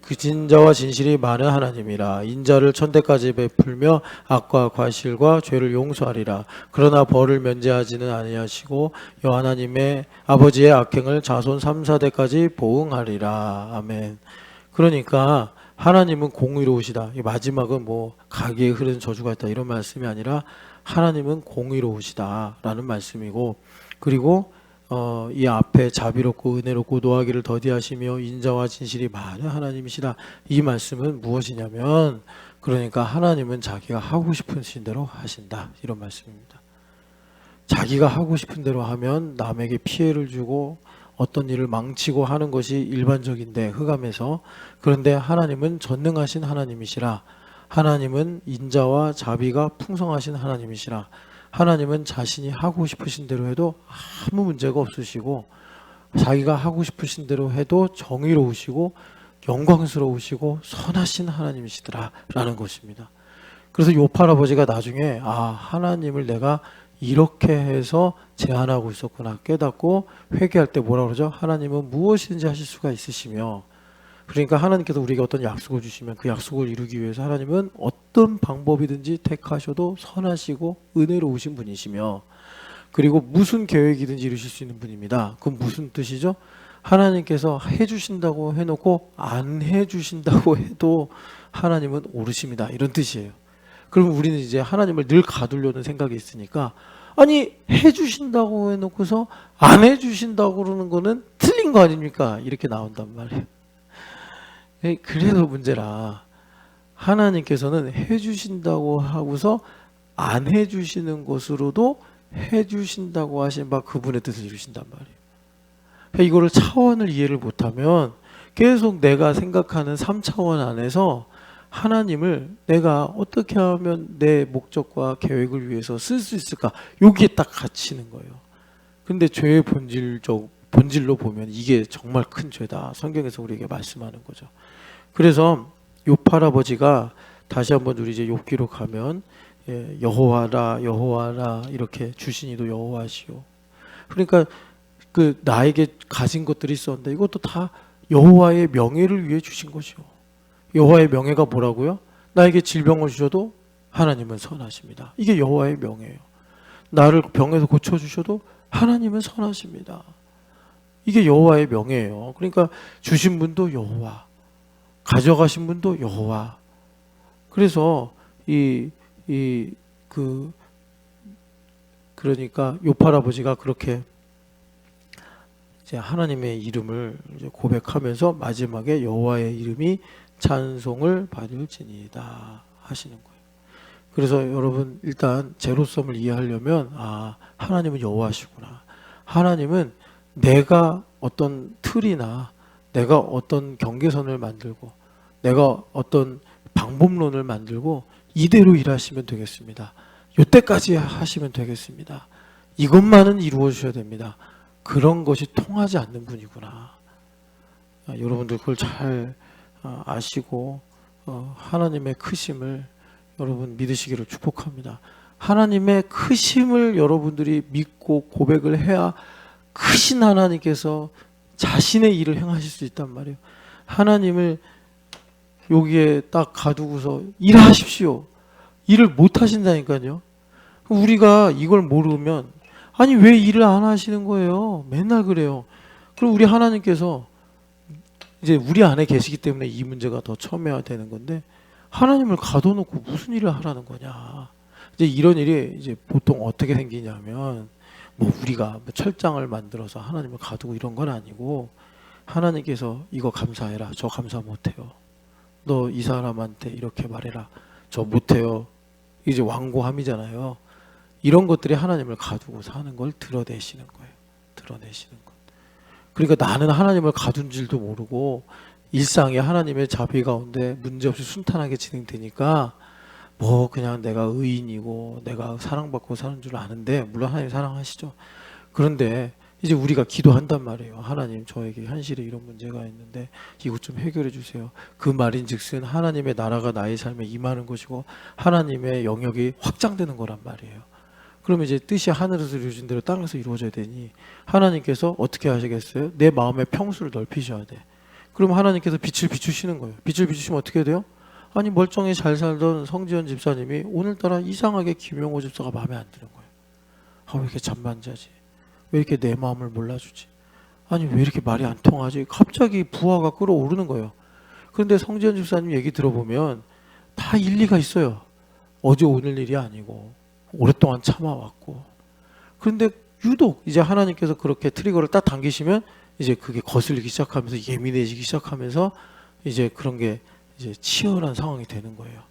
A: 그 진자와 진실이 많은 하나님이라 인자를 천대까지 베풀며 악과 과실과 죄를 용서하리라. 그러나 벌을 면제하지는 아니하시고 여 하나님의 아버지의 악행을 자손 3, 4대까지 보응하리라. 아멘. 그러니까 하나님은 공의로우시다. 마지막은 뭐 가기에 흐르는 저주가 있다 이런 말씀이 아니라 하나님은 공의로우시다라는 말씀이고 그리고 이 앞에 자비롭고 은혜롭고 노하기를 더디하시며 인자와 진실이 많은 하나님이시다. 이 말씀은 무엇이냐면 그러니까 하나님은 자기가 하고 싶으신 대로 하신다. 이런 말씀입니다. 자기가 하고 싶은 대로 하면 남에게 피해를 주고 어떤 일을 망치고 하는 것이 일반적인데 흑암에서 그런데 하나님은 전능하신 하나님이시라. 하나님은 인자와 자비가 풍성하신 하나님이시라. 하나님은 자신이 하고 싶으신 대로 해도 아무 문제가 없으시고 자기가 하고 싶으신 대로 해도 정의로우시고 영광스러우시고 선하신 하나님이시더라 라는 것입니다. 그래서 요파 할아버지가 나중에 하나님을 내가 이렇게 해서 제한하고 있었구나 깨닫고 회개할 때 뭐라 그러죠? 하나님은 무엇이든지 하실 수가 있으시며 그러니까 하나님께서 우리에게 어떤 약속을 주시면 그 약속을 이루기 위해서 하나님은 어떤 방법이든지 택하셔도 선하시고 은혜로우신 분이시며 그리고 무슨 계획이든지 이루실 수 있는 분입니다. 그건 무슨 뜻이죠? 하나님께서 해주신다고 해놓고 안 해주신다고 해도 하나님은 오르십니다. 이런 뜻이에요. 그럼 우리는 이제 하나님을 늘 가두려는 생각이 있으니까 아니 해주신다고 해놓고서 안 해주신다고 그러는 거는 틀린 거 아닙니까? 이렇게 나온단 말이에요. 그래서 문제라 하나님께서는 해주신다고 하고서 안 해주시는 것으로도 해주신다고 하신 바 그분의 뜻을 이루신단 말이에요. 이거를 차원을 이해를 못하면 계속 내가 생각하는 3차원 안에서 하나님을 내가 어떻게 하면 내 목적과 계획을 위해서 쓸 수 있을까 여기에 딱 갇히는 거예요. 근데 죄의 본질로 보면 이게 정말 큰 죄다. 성경에서 우리에게 말씀하는 거죠. 그래서 욥 할아버지가 다시 한번 우리 이제 욥기로 가면 여호와라 여호와라 이렇게 주신이도 여호와시오. 그러니까 그 나에게 가진 것들이 있었는데 이것도 다 여호와의 명예를 위해 주신 것이오. 여호와의 명예가 뭐라고요? 나에게 질병을 주셔도 하나님은 선하십니다. 이게 여호와의 명예예요. 나를 병에서 고쳐주셔도 하나님은 선하십니다. 이게 여호와의 명예예요. 그러니까 주신 분도 여호와, 가져가신 분도 여호와. 그래서 그러니까 욥 할아버지가 그렇게 이제 하나님의 이름을 이제 고백하면서 마지막에 여호와의 이름이 찬송을 받을지니이다 하시는 거예요. 그래서 여러분 일단 제로섬을 이해하려면 하나님은 여호와시구나. 하나님은 내가 어떤 틀이나 내가 어떤 경계선을 만들고 내가 어떤 방법론을 만들고 이대로 일하시면 되겠습니다. 이때까지 하시면 되겠습니다. 이것만은 이루어 주셔야 됩니다. 그런 것이 통하지 않는 분이구나. 여러분들 그걸 잘 아시고 하나님의 크심을 여러분 믿으시기를 축복합니다. 하나님의 크심을 여러분들이 믿고 고백을 해야 크신 하나님께서 자신의 일을 행하실 수 있단 말이에요. 하나님을 여기에 딱 가두고서 일하십시오. 일을 못 하신다니까요. 우리가 이걸 모르면 아니 왜 일을 안 하시는 거예요? 맨날 그래요. 그럼 우리 하나님께서 이제 우리 안에 계시기 때문에 이 문제가 더 첨예화되는 건데 하나님을 가둬놓고 무슨 일을 하라는 거냐. 이제 이런 일이 이제 보통 어떻게 생기냐면 뭐 우리가 철장을 만들어서 하나님을 가두고 이런 건 아니고 하나님께서 이거 감사해라. 저 감사 못해요. 너 이 사람한테 이렇게 말해라. 저 못해요. 이제 완고함이잖아요. 이런 것들이 하나님을 가두고 사는 걸 드러내시는 거예요. 드러내시는 것. 그러니까 나는 하나님을 가둔 줄도 모르고 일상에 하나님의 자비 가운데 문제없이 순탄하게 진행되니까 뭐 그냥 내가 의인이고 내가 사랑받고 사는 줄 아는데 물론 하나님 사랑하시죠. 그런데 이제 우리가 기도한단 말이에요. 하나님 저에게 현실에 이런 문제가 있는데 이것 좀 해결해 주세요. 그 말인즉슨 하나님의 나라가 나의 삶에 임하는 것이고 하나님의 영역이 확장되는 거란 말이에요. 그러면 이제 뜻이 하늘에서 이루어진 대로 땅에서 이루어져야 되니 하나님께서 어떻게 하시겠어요? 내 마음의 평수를 넓히셔야 돼. 그럼 하나님께서 빛을 비추시는 거예요. 빛을 비추시면 어떻게 돼요? 아니 멀쩡히 잘 살던 성지연 집사님이 오늘따라 이상하게 김용호 집사가 마음에 안 드는 거예요. 왜 이렇게 잠만자지? 왜 이렇게 내 마음을 몰라주지? 아니 왜 이렇게 말이 안 통하지? 갑자기 부하가 끌어오르는 거예요. 그런데 성지연 집사님 얘기 들어보면 다 일리가 있어요. 어제 오늘 일이 아니고 오랫동안 참아왔고. 그런데 유독 이제 하나님께서 그렇게 트리거를 딱 당기시면 이제 그게 거슬리기 시작하면서 예민해지기 시작하면서 이제 그런 게 이제 치열한 상황이 되는 거예요.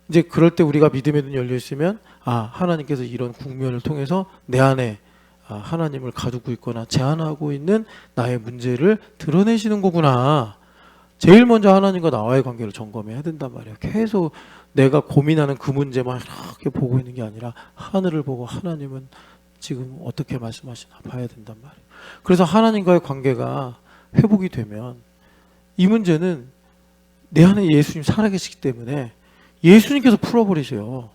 A: 이제 그럴 때 우리가 믿음의 눈이 열려 있으면 하나님께서 이런 국면을 통해서 내 안에 하나님을 가두고 있거나 제한하고 있는 나의 문제를 드러내시는 거구나. 제일 먼저 하나님과 나와의 관계를 점검해야 된단 말이에요. 계속 내가 고민하는 그 문제만 이렇게 보고 있는 게 아니라 하늘을 보고 하나님은 지금 어떻게 말씀하시나 봐야 된단 말이에요. 그래서 하나님과의 관계가 회복이 되면 이 문제는 내 안에 예수님 살아계시기 때문에 예수님께서 풀어버리세요.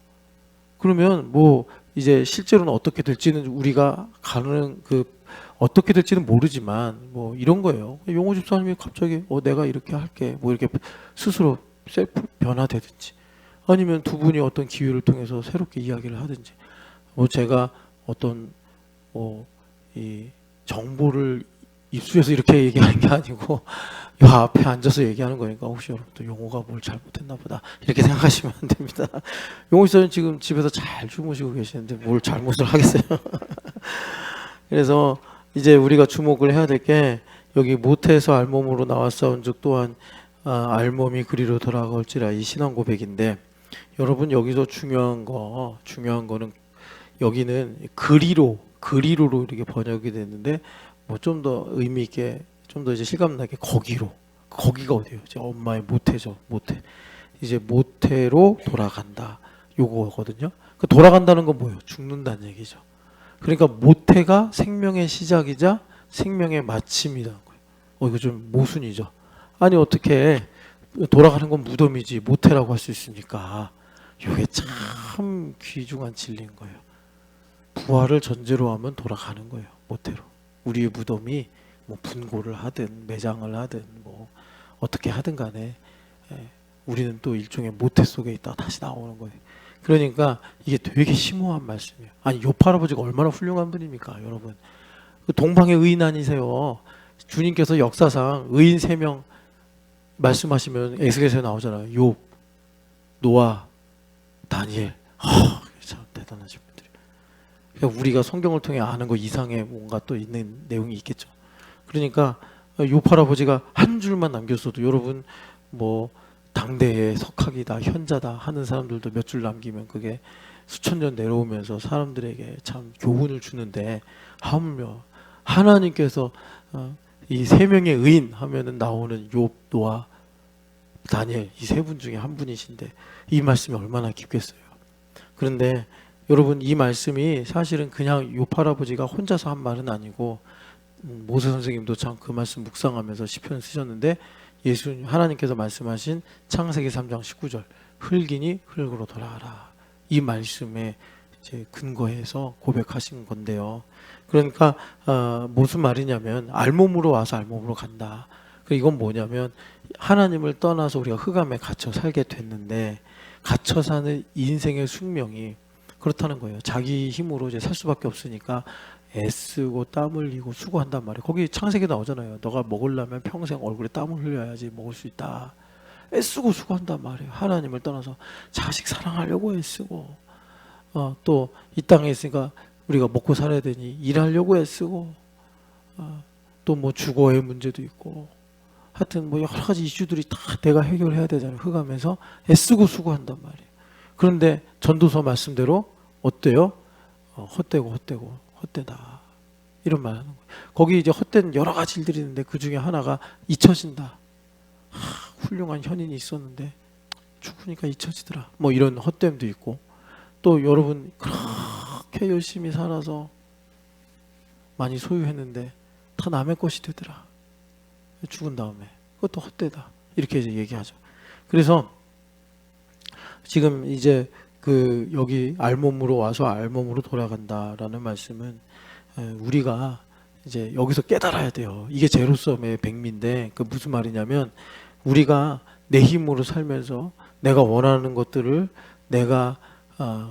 A: 그러면 뭐 이제 실제로는 어떻게 될지는 우리가 가는 어떻게 될지는 모르지만 뭐 이런 거예요. 용호 집사님이 갑자기 내가 이렇게 할게 뭐 이렇게 스스로 셀프 변화되든지 아니면 두 분이 어떤 기회를 통해서 새롭게 이야기를 하든지 제가 어떤 이 정보를 입수해서 이렇게 얘기하는 게 아니고 이 앞에 앉아서 얘기하는 거니까 혹시 여러분도 용호가 뭘 잘못했나 보다 이렇게 생각하시면 안 됩니다. 용호 씨는 지금 집에서 잘 주무시고 계시는데 뭘 잘못을 하겠어요. 그래서 이제 우리가 주목을 해야 될 게 여기 모태에서 알몸으로 나왔사온즉 또한 알몸이 그리로 돌아갈지라 이 신앙 고백인데 여러분 여기서 중요한 거는 여기는 그리로로 이렇게 번역이 됐는데 뭐 좀 더 의미 있게 좀 더 이제 실감나게 거기가 어디예요? 이제 엄마의 모태죠. 모태. 이제 모태로 돌아간다. 요거거든요. 그 돌아간다는 건 뭐예요? 죽는다는 얘기죠. 그러니까 모태가 생명의 시작이자 생명의 마침이라는 거예요. 이거 좀 모순이죠. 아니 어떻게 돌아가는 건 무덤이지 모태라고 할 수 있습니까? 이게 참 귀중한 진리인 거예요. 부활을 전제로 하면 돌아가는 거예요. 모태로. 우리의 무덤이 뭐 분고를 하든 매장을 하든 뭐 어떻게 하든 간에 우리는 또 일종의 모태 속에 있다가 다시 나오는 거예요. 그러니까 이게 되게 심오한 말씀이에요. 아니 요파 할아버지가 얼마나 훌륭한 분입니까 여러분. 그 동방의 의인 아니세요. 주님께서 역사상 의인 3명 말씀하시면 에스겔서에 나오잖아요. 욥, 노아, 다니엘. 참 대단하신 분들이. 그러니까 우리가 성경을 통해 아는 거 이상의 뭔가 또 있는 내용이 있겠죠. 그러니까 요파 할아버지가 한 줄만 남겼어도 여러분 뭐 당대의 석학이다 현자다 하는 사람들도 몇 줄 남기면 그게 수천 년 내려오면서 사람들에게 참 교훈을 주는데, 하물며 하나님께서 이 세 명의 의인 하면은 나오는 욥, 노아, 다니엘 이 세 분 중에 한 분이신데 이 말씀이 얼마나 깊겠어요. 그런데 여러분 이 말씀이 사실은 그냥 욥 할아버지가 혼자서 한 말은 아니고 모세 선생님도 참 그 말씀 묵상하면서 시편을 쓰셨는데, 예수님 하나님께서 말씀하신 창세기 3장 19절 흙이니 흙으로 돌아가라, 이 말씀에 이제 근거해서 고백하신 건데요. 그러니까 무슨 말이냐면 알몸으로 와서 알몸으로 간다. 이건 뭐냐면 하나님을 떠나서 우리가 흑암에 갇혀 살게 됐는데 갇혀 사는 인생의 숙명이 그렇다는 거예요. 자기 힘으로 이제 살 수밖에 없으니까 애쓰고 땀 흘리고 수고한단 말이에요. 거기 창세기 나오잖아요. 너가 먹으려면 평생 얼굴에 땀을 흘려야지 먹을 수 있다. 애쓰고 수고한단 말이에요. 하나님을 떠나서 자식 사랑하려고 애쓰고, 또 이 땅에 있으니까 우리가 먹고 살아야 되니 일하려고 애쓰고, 또 뭐 주거의 문제도 있고, 하여튼 뭐 여러 가지 이슈들이 다 내가 해결해야 되잖아요. 흑암에서 애쓰고 수고한단 말이에요. 그런데 전도서 말씀대로 어때요? 헛되고 헛되다, 이런 말 하는 거예요. 거기 이제 헛된 여러 가지 일들이 있는데 그 중에 하나가 잊혀진다. 훌륭한 현인이 있었는데 죽으니까 잊혀지더라, 뭐 이런 헛됨도 있고, 또 여러분 그렇게 열심히 살아서 많이 소유했는데 다 남의 것이 되더라, 죽은 다음에. 그것도 헛되다, 이렇게 이제 얘기하죠. 그래서 지금 이제 그 여기 알몸으로 와서 알몸으로 돌아간다라는 말씀은 우리가 이제 여기서 깨달아야 돼요. 이게 제로섬의 백미인데, 그 무슨 말이냐면 우리가 내 힘으로 살면서 내가 원하는 것들을 내가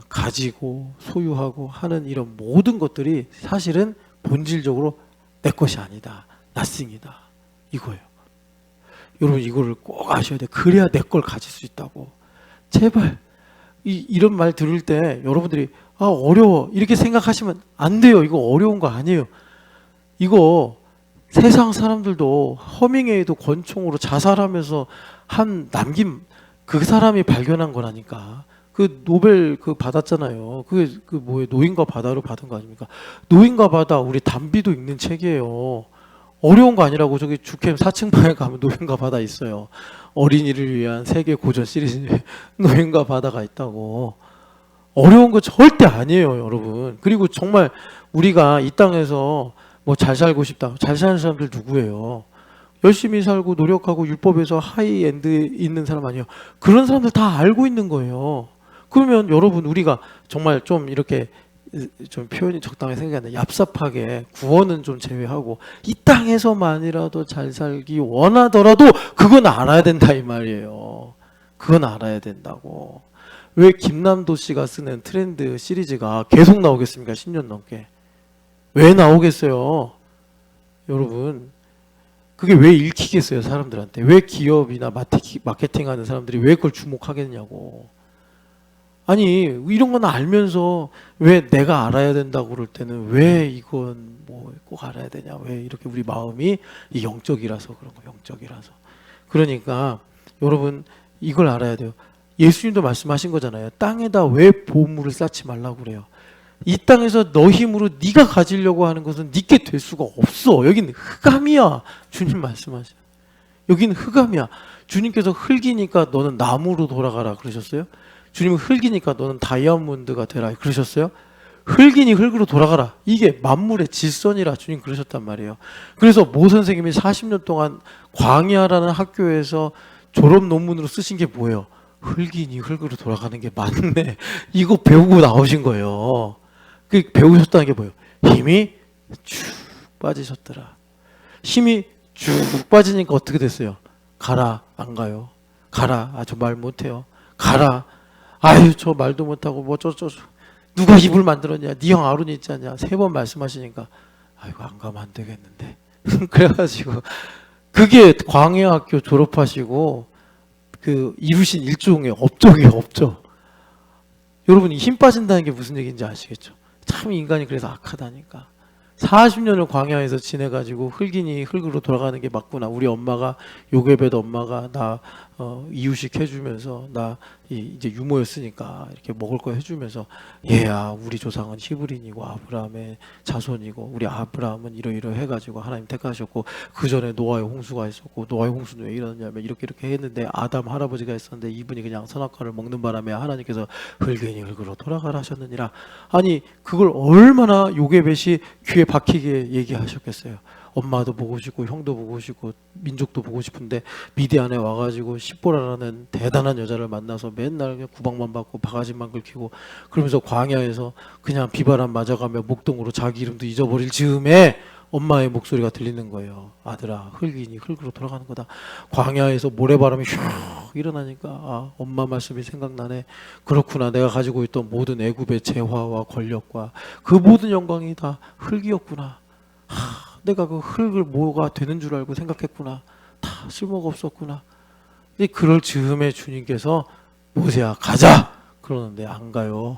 A: 가지고 소유하고 하는 이런 모든 것들이 사실은 본질적으로 내 것이 아니다, nothing이다, 이거예요. 여러분 이거를 꼭 아셔야 돼요. 그래야 내 걸 가질 수 있다고. 제발 이런 말 들을 때 여러분들이 어려워 이렇게 생각하시면 안 돼요. 이거 어려운 거 아니에요. 이거 세상 사람들도 허밍웨이도 권총으로 자살하면서 남긴 그 사람이 발견한 거라니까. 그 노벨 그 받았잖아요. 그 뭐예요? 노인과 바다로 받은 거 아닙니까? 노인과 바다, 우리 담비도 읽는 책이에요. 어려운 거 아니라고. 저기 주캠 4층 방에 가면 노인과 바다 있어요. 어린이를 위한 세계 고전 시리즈에 노인과 바다가 있다고. 어려운 거 절대 아니에요, 여러분. 그리고 정말 우리가 이 땅에서 뭐 잘 살고 싶다, 잘 사는 사람들 누구예요? 열심히 살고 노력하고 율법에서 하이엔드 있는 사람 아니에요? 그런 사람들 다 알고 있는 거예요. 그러면 여러분 우리가 정말 좀 이렇게 좀 표현이 적당하게 생각이 안 나요. 얍삽하게 구원은 좀 제외하고 이 땅에서만이라도 잘 살기 원하더라도 그건 알아야 된다, 이 말이에요. 그건 알아야 된다고. 왜 김남도 씨가 쓰는 트렌드 시리즈가 계속 나오겠습니까? 10년 넘게. 왜 나오겠어요? 여러분 그게 왜 읽히겠어요, 사람들한테? 왜 기업이나 마케팅하는 사람들이 왜 그걸 주목하겠냐고. 아니 이런 건 알면서 왜 내가 알아야 된다고 그럴 때는 왜 이건 뭐 꼭 알아야 되냐, 왜 이렇게 우리 마음이 이 영적이라서 그런 거, 영적이라서. 그러니까 여러분 이걸 알아야 돼요. 예수님도 말씀하신 거잖아요. 땅에다 왜 보물을 쌓지 말라고 그래요. 이 땅에서 너 힘으로 네가 가지려고 하는 것은 네게 될 수가 없어. 여긴 흑암이야. 주님 말씀하셔. 여긴 흑암이야. 주님께서 흙이니까 너는 나무로 돌아가라 그러셨어요? 주님은 흙이니까 너는 다이아몬드가 되라 그러셨어요? 흙이니 흙으로 돌아가라. 이게 만물의 질서니라 주님 그러셨단 말이에요. 그래서 모 선생님이 40년 동안 광야라는 학교에서 졸업 논문으로 쓰신 게 뭐예요? 흙이니 흙으로 돌아가는 게 맞네. 이거 배우고 나오신 거예요. 그 배우셨다는 게 뭐예요? 힘이 쭉 빠지셨더라. 힘이 쭉 빠지니까 어떻게 됐어요? 가라. 안 가요. 가라. 저 말 못해요. 가라. 아유 저 말도 못하고 뭐 누가 입을 만들었냐, 네 형 아론이 있지 않냐, 3번 말씀하시니까 아이고 안 가면 안 되겠는데. 그래가지고 그게 광야학교 졸업하시고 그 이루신 일종의 업적이에요, 업적. 여러분 이 힘 빠진다는 게 무슨 얘기인지 아시겠죠? 참 인간이 그래서 악하다니까. 40년을 광야에서 지내가지고 흙이니 흙으로 돌아가는 게 맞구나. 우리 엄마가 요괴벳 엄마가 나 이유식 해주면서 나 이제 유모였으니까 이렇게 먹을 거 해주면서 얘야 우리 조상은 히브린이고 아브라함의 자손이고 우리 아브라함은 이러이러 해가지고 하나님 택하셨고 그 전에 노아의 홍수가 있었고 노아의 홍수는 왜 이러냐면 이렇게 했는데 아담 할아버지가 있었는데 이분이 그냥 선악과를 먹는 바람에 하나님께서 흙이니 흙으로 돌아가라 하셨느니라. 아니 그걸 얼마나 요괴벳이 귀에 박히게 얘기하셨겠어요. 엄마도 보고 싶고 형도 보고 싶고 민족도 보고 싶은데 미디안에 와가지고 십보라라는 대단한 여자를 만나서 맨날 그냥 구박만 받고 바가지만 긁히고 그러면서 광야에서 그냥 비바람 맞아가며 목동으로 자기 이름도 잊어버릴 즈음에 엄마의 목소리가 들리는 거예요. 아들아 흙이니 흙으로 돌아가는 거다. 광야에서 모래바람이 슉 일어나니까 아 엄마 말씀이 생각나네. 그렇구나. 내가 가지고 있던 모든 애굽의 재화와 권력과 그 모든 영광이 다 흙이었구나. 내가 그 흙을 뭐가 되는 줄 알고 생각했구나. 다 쓸모가 없었구나. 그럴 즈음에 주님께서 모세야 가자 그러는데 안 가요.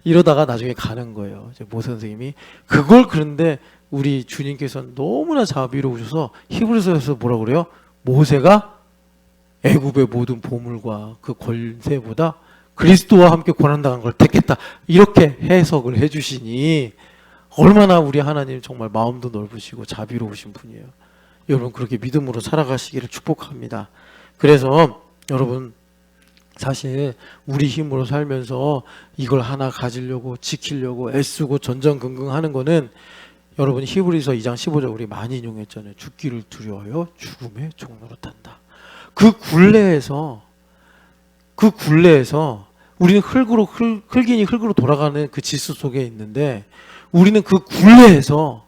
A: 이러다가 나중에 가는 거예요. 이제 모세 선생님이 그걸. 그런데 우리 주님께서는 너무나 자비로우셔서 히브리서에서 뭐라 그래요? 모세가 애굽의 모든 보물과 그 권세보다 그리스도와 함께 고난당한 걸 택했다. 이렇게 해석을 해주시니 얼마나 우리 하나님 정말 마음도 넓으시고 자비로우신 분이에요. 여러분 그렇게 믿음으로 살아가시기를 축복합니다. 그래서 여러분 사실 우리 힘으로 살면서 이걸 하나 가지려고 지키려고 애쓰고 전전긍긍하는 거는 여러분 히브리서 2장 15절 우리 많이 인용했잖아요. 죽기를 두려워요 죽음의 종로로 탄다. 그 굴레에서 우리는 흙이니 흙으로 돌아가는 그 질서 속에 있는데 우리는 그 굴레에서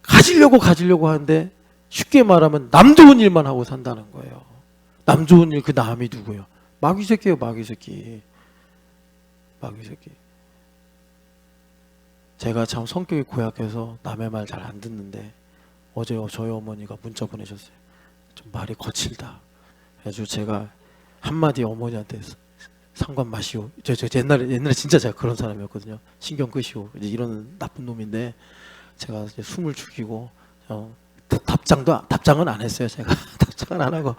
A: 가지려고 하는데 쉽게 말하면 남 좋은 일만 하고 산다는 거예요. 남 좋은 일 그 남이 누구예요? 마귀 새끼예요. 마귀 새끼. 제가 참 성격이 고약해서 남의 말 잘 안 듣는데 어제 저희 어머니가 문자 보내셨어요. 좀 말이 거칠다. 그래서 제가 한마디 어머니한테 상관 마시오. 저 옛날에 진짜 제가 그런 사람이었거든요. 신경 끄시오. 이제 이런 나쁜 놈인데 제가 이제 숨을 죽이고 답장은 안 했어요. 제가 답장은 안 하고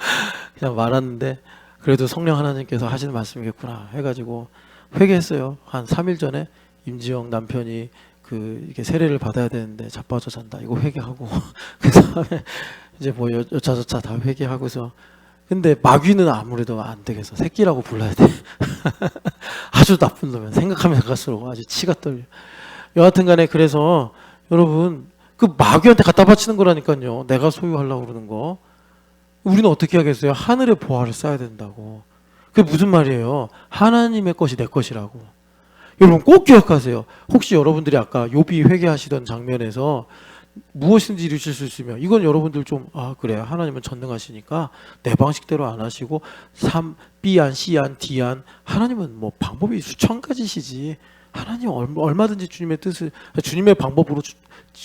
A: 그냥 말았는데 그래도 성령 하나님께서 하시는 말씀이겠구나 해가지고 회개했어요. 한 3일 전에 임지영 남편이 이렇게 세례를 받아야 되는데 자빠져 잔다. 이거 회개하고 그 다음에 이제 뭐 여차저차 다 회개하고서 근데 마귀는 아무래도 안 되겠어. 새끼라고 불러야 돼. 아주 나쁜 놈이야. 생각하면 갈수록 아주 치가 떨려. 여하튼 간에 그래서 여러분 그 마귀한테 갖다 바치는 거라니까요. 내가 소유하려고 그러는 거. 우리는 어떻게 하겠어요? 하늘의 보화를 쌓아야 된다고. 그게 무슨 말이에요? 하나님의 것이 내 것이라고. 여러분 꼭 기억하세요. 혹시 여러분들이 아까 욥이 회개하시던 장면에서 무엇인지 이루실 수 있으면 이건 여러분들 좀 그래 하나님은 전능하시니까 내 방식대로 안 하시고 B안 C안 D안 하나님은 뭐 방법이 수천 가지시지 하나님 얼마든지 주님의 뜻을 주님의 방법으로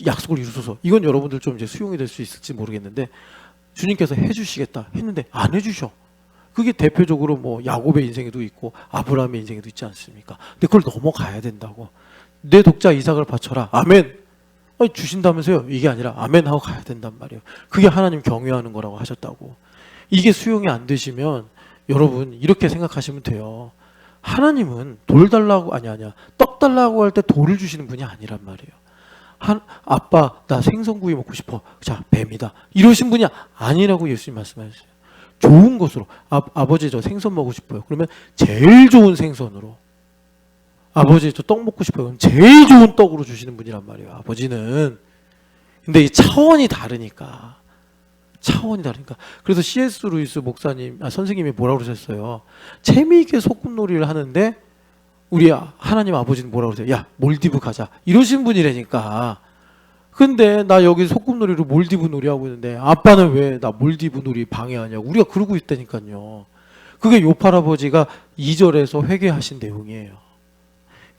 A: 약속을 이루소서. 이건 여러분들 좀 이제 수용이 될 수 있을지 모르겠는데 주님께서 해주시겠다 했는데 안 해주셔. 그게 대표적으로 뭐 야곱의 인생에도 있고 아브라함의 인생에도 있지 않습니까? 근데 그걸 넘어가야 된다고. 내 독자 이삭을 바쳐라. 아멘. 아니 주신다면서요. 이게 아니라 아멘 하고 가야 된단 말이에요. 그게 하나님 경외하는 거라고 하셨다고. 이게 수용이 안 되시면 여러분 이렇게 생각하시면 돼요. 하나님은 돌 달라고 아니야 떡 달라고 할 때 돌을 주시는 분이 아니란 말이에요. 아빠 나 생선구이 먹고 싶어. 자 뱀이다. 이러신 분이 아니라고 예수님 말씀하셨어요. 좋은 것으로 아버지 저 생선 먹고 싶어요. 그러면 제일 좋은 생선으로. 아버지 저 떡 먹고 싶어요. 그럼 제일 좋은 떡으로 주시는 분이란 말이에요. 아버지는. 근데 이 차원이 다르니까. 그래서 C.S. 루이스 목사님 선생님이 뭐라고 그러셨어요? 재미있게 소꿉놀이를 하는데 우리 하나님 아버지는 뭐라고 그러세요? 야 몰디브 가자 이러신 분이라니까. 근데 나 여기 소꿉놀이로 몰디브 놀이하고 있는데 아빠는 왜 나 몰디브 놀이 방해하냐고 우리가 그러고 있다니까요. 그게 욥 할아버지가 2절에서 회개하신 내용이에요.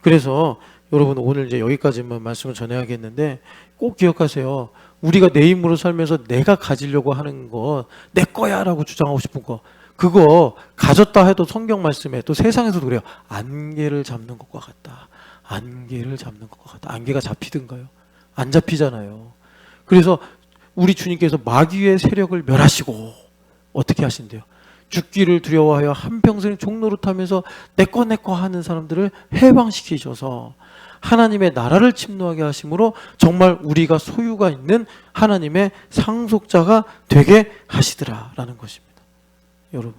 A: 그래서 여러분 오늘 이제 여기까지만 말씀을 전해야겠는데 꼭 기억하세요. 우리가 내 힘으로 살면서 내가 가지려고 하는 거 내 거야 라고 주장하고 싶은 거 그거 가졌다 해도 성경 말씀에 또 세상에서도 그래요. 안개를 잡는 것과 같다. 안개를 잡는 것 같다. 안개가 잡히든가요? 안 잡히잖아요. 그래서 우리 주님께서 마귀의 세력을 멸하시고 어떻게 하신대요? 죽기를 두려워하여 한평생 종노릇하면서 내꺼 하는 사람들을 해방시키셔서 하나님의 나라를 침노하게 하심으로 정말 우리가 소유가 있는 하나님의 상속자가 되게 하시더라라는 것입니다. 여러분,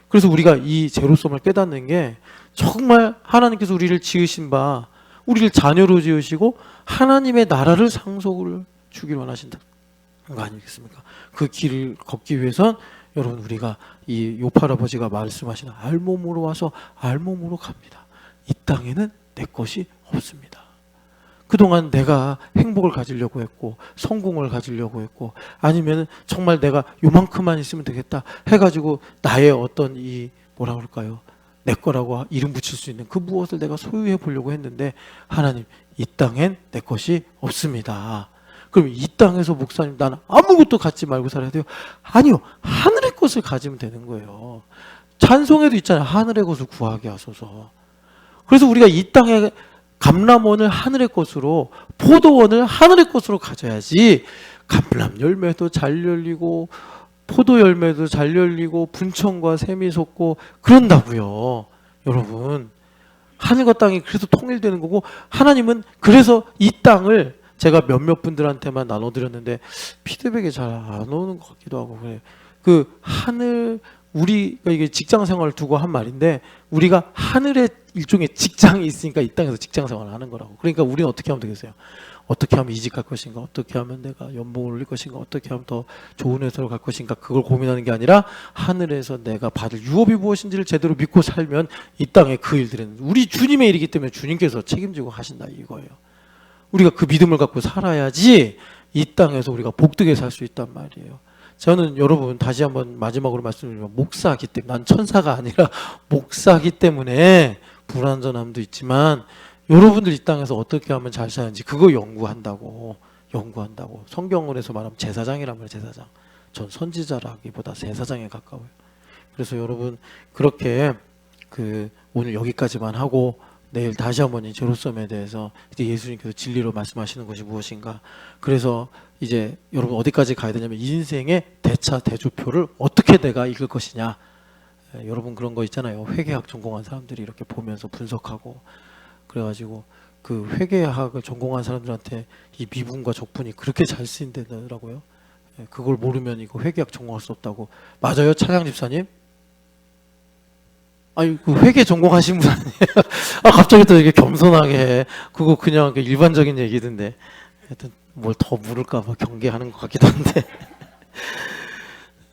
A: 그래서 우리가 이 제로섬을 깨닫는 게 정말 하나님께서 우리를 지으신 바 우리를 자녀로 지으시고 하나님의 나라를 상속을 주길 원하신다는 거 아니겠습니까? 그 길을 걷기 위해선 여러분, 우리가 이 요팔아버지가 말씀하시는 알몸으로 와서 알몸으로 갑니다. 이 땅에는 내 것이 없습니다. 그동안 내가 행복을 가지려고 했고 성공을 가지려고 했고 아니면 정말 내가 요만큼만 있으면 되겠다 해가지고 나의 어떤 이 뭐라 그럴까요? 내 거라고 이름 붙일 수 있는 그 무엇을 내가 소유해 보려고 했는데 하나님, 이 땅엔 내 것이 없습니다. 그럼 이 땅에서 목사님 나는 아무것도 갖지 말고 살아야 돼요? 아니요. 하늘의 것을 가지면 되는 거예요. 찬송에도 있잖아요. 하늘의 것을 구하게 하소서. 그래서 우리가 이 땅에 감람원을 하늘의 것으로, 포도원을 하늘의 것으로 가져야지 감람 열매도 잘 열리고 포도 열매도 잘 열리고 분청과 샘이 솟고 그런다고요. 여러분, 하늘과 땅이 그래서 통일되는 거고, 하나님은 그래서 이 땅을 제가 몇몇 분들한테만 나눠드렸는데 피드백이 잘 안 오는 것 같기도 하고 그래요. 그 하늘, 우리가 이게 직장 생활을 두고 한 말인데, 우리가 하늘에 일종의 직장이 있으니까 이 땅에서 직장 생활을 하는 거라고. 그러니까 우리는 어떻게 하면 되겠어요? 어떻게 하면 이직할 것인가? 어떻게 하면 내가 연봉을 올릴 것인가? 어떻게 하면 더 좋은 회사로 갈 것인가? 그걸 고민하는 게 아니라 하늘에서 내가 받을 유업이 무엇인지를 제대로 믿고 살면 이 땅의 그 일들은 우리 주님의 일이기 때문에 주님께서 책임지고 하신다 이거예요. 우리가 그 믿음을 갖고 살아야지 이 땅에서 우리가 복되게 살 수 있단 말이에요. 저는 여러분 다시 한번 마지막으로 말씀드리면, 목사이기 때문에, 난 천사가 아니라 목사이기 때문에 불완전함도 있지만 여러분들 이 땅에서 어떻게 하면 잘 사는지 그거 연구한다고. 성경으로서 말하면 제사장이란 말이에요. 제사장. 전 선지자라기보다 제사장에 가까워요. 그래서 여러분, 그렇게 오늘 여기까지만 하고 내일 다시 한번 이 제로섬에 대해서 이제 예수님께서 진리로 말씀하시는 것이 무엇인가. 그래서 이제 여러분 어디까지 가야 되냐면, 인생의 대차 대조표를 어떻게 내가 읽을 것이냐. 여러분 그런 거 있잖아요. 회계학 전공한 사람들이 이렇게 보면서 분석하고 그래가지고 그 회계학을 전공한 사람들한테 이 미분과 적분이 그렇게 잘 쓰인다더라고요. 그걸 모르면 이거 회계학 전공할 수 없다고. 맞아요, 차장 집사님? 아니, 그 회계 전공하신 분 아니에요? 아, 갑자기 또 이렇게 겸손하게 해. 그거 그냥 일반적인 얘기던데. 하여튼 뭘 더 물을까봐 경계하는 것 같기도 한데.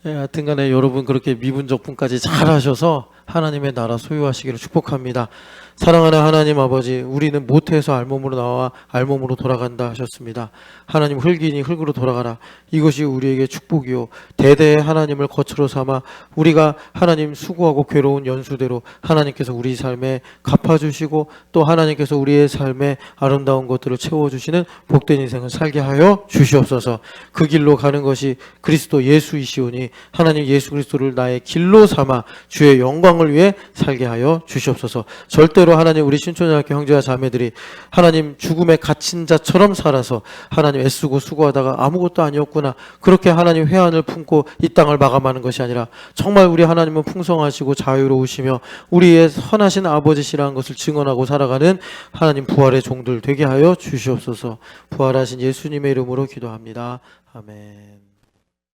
A: 하여튼 간에 여러분 그렇게 미분적분까지 잘 하셔서 하나님의 나라 소유하시기를 축복합니다. 사랑하는 하나님 아버지, 우리는 모태에서 알몸으로 나와 알몸으로 돌아간다 하셨습니다. 하나님, 흙이니 흙으로 돌아가라. 이것이 우리에게 축복이요, 대대의 하나님을 거처로 삼아 우리가 하나님 수고하고 괴로운 연수대로 하나님께서 우리 삶에 갚아주시고 또 하나님께서 우리의 삶에 아름다운 것들을 채워주시는 복된 인생을 살게 하여 주시옵소서. 그 길로 가는 것이 그리스도 예수이시오니 하나님 예수 그리스도를 나의 길로 삼아 주의 영광을 위해 살게 하여 주시옵소서. 절대로 하나님, 우리 신촌연합교 형제와 자매들이 하나님 죽음에 갇힌 자처럼 살아서 하나님 애쓰고 수고하다가 아무것도 아니었구나, 그렇게 하나님 회한을 품고 이 땅을 마감하는 것이 아니라 정말 우리 하나님은 풍성하시고 자유로우시며 우리의 선하신 아버지시라는 것을 증언하고 살아가는 하나님 부활의 종들 되게 하여 주시옵소서. 부활하신 예수님의 이름으로 기도합니다. 아멘.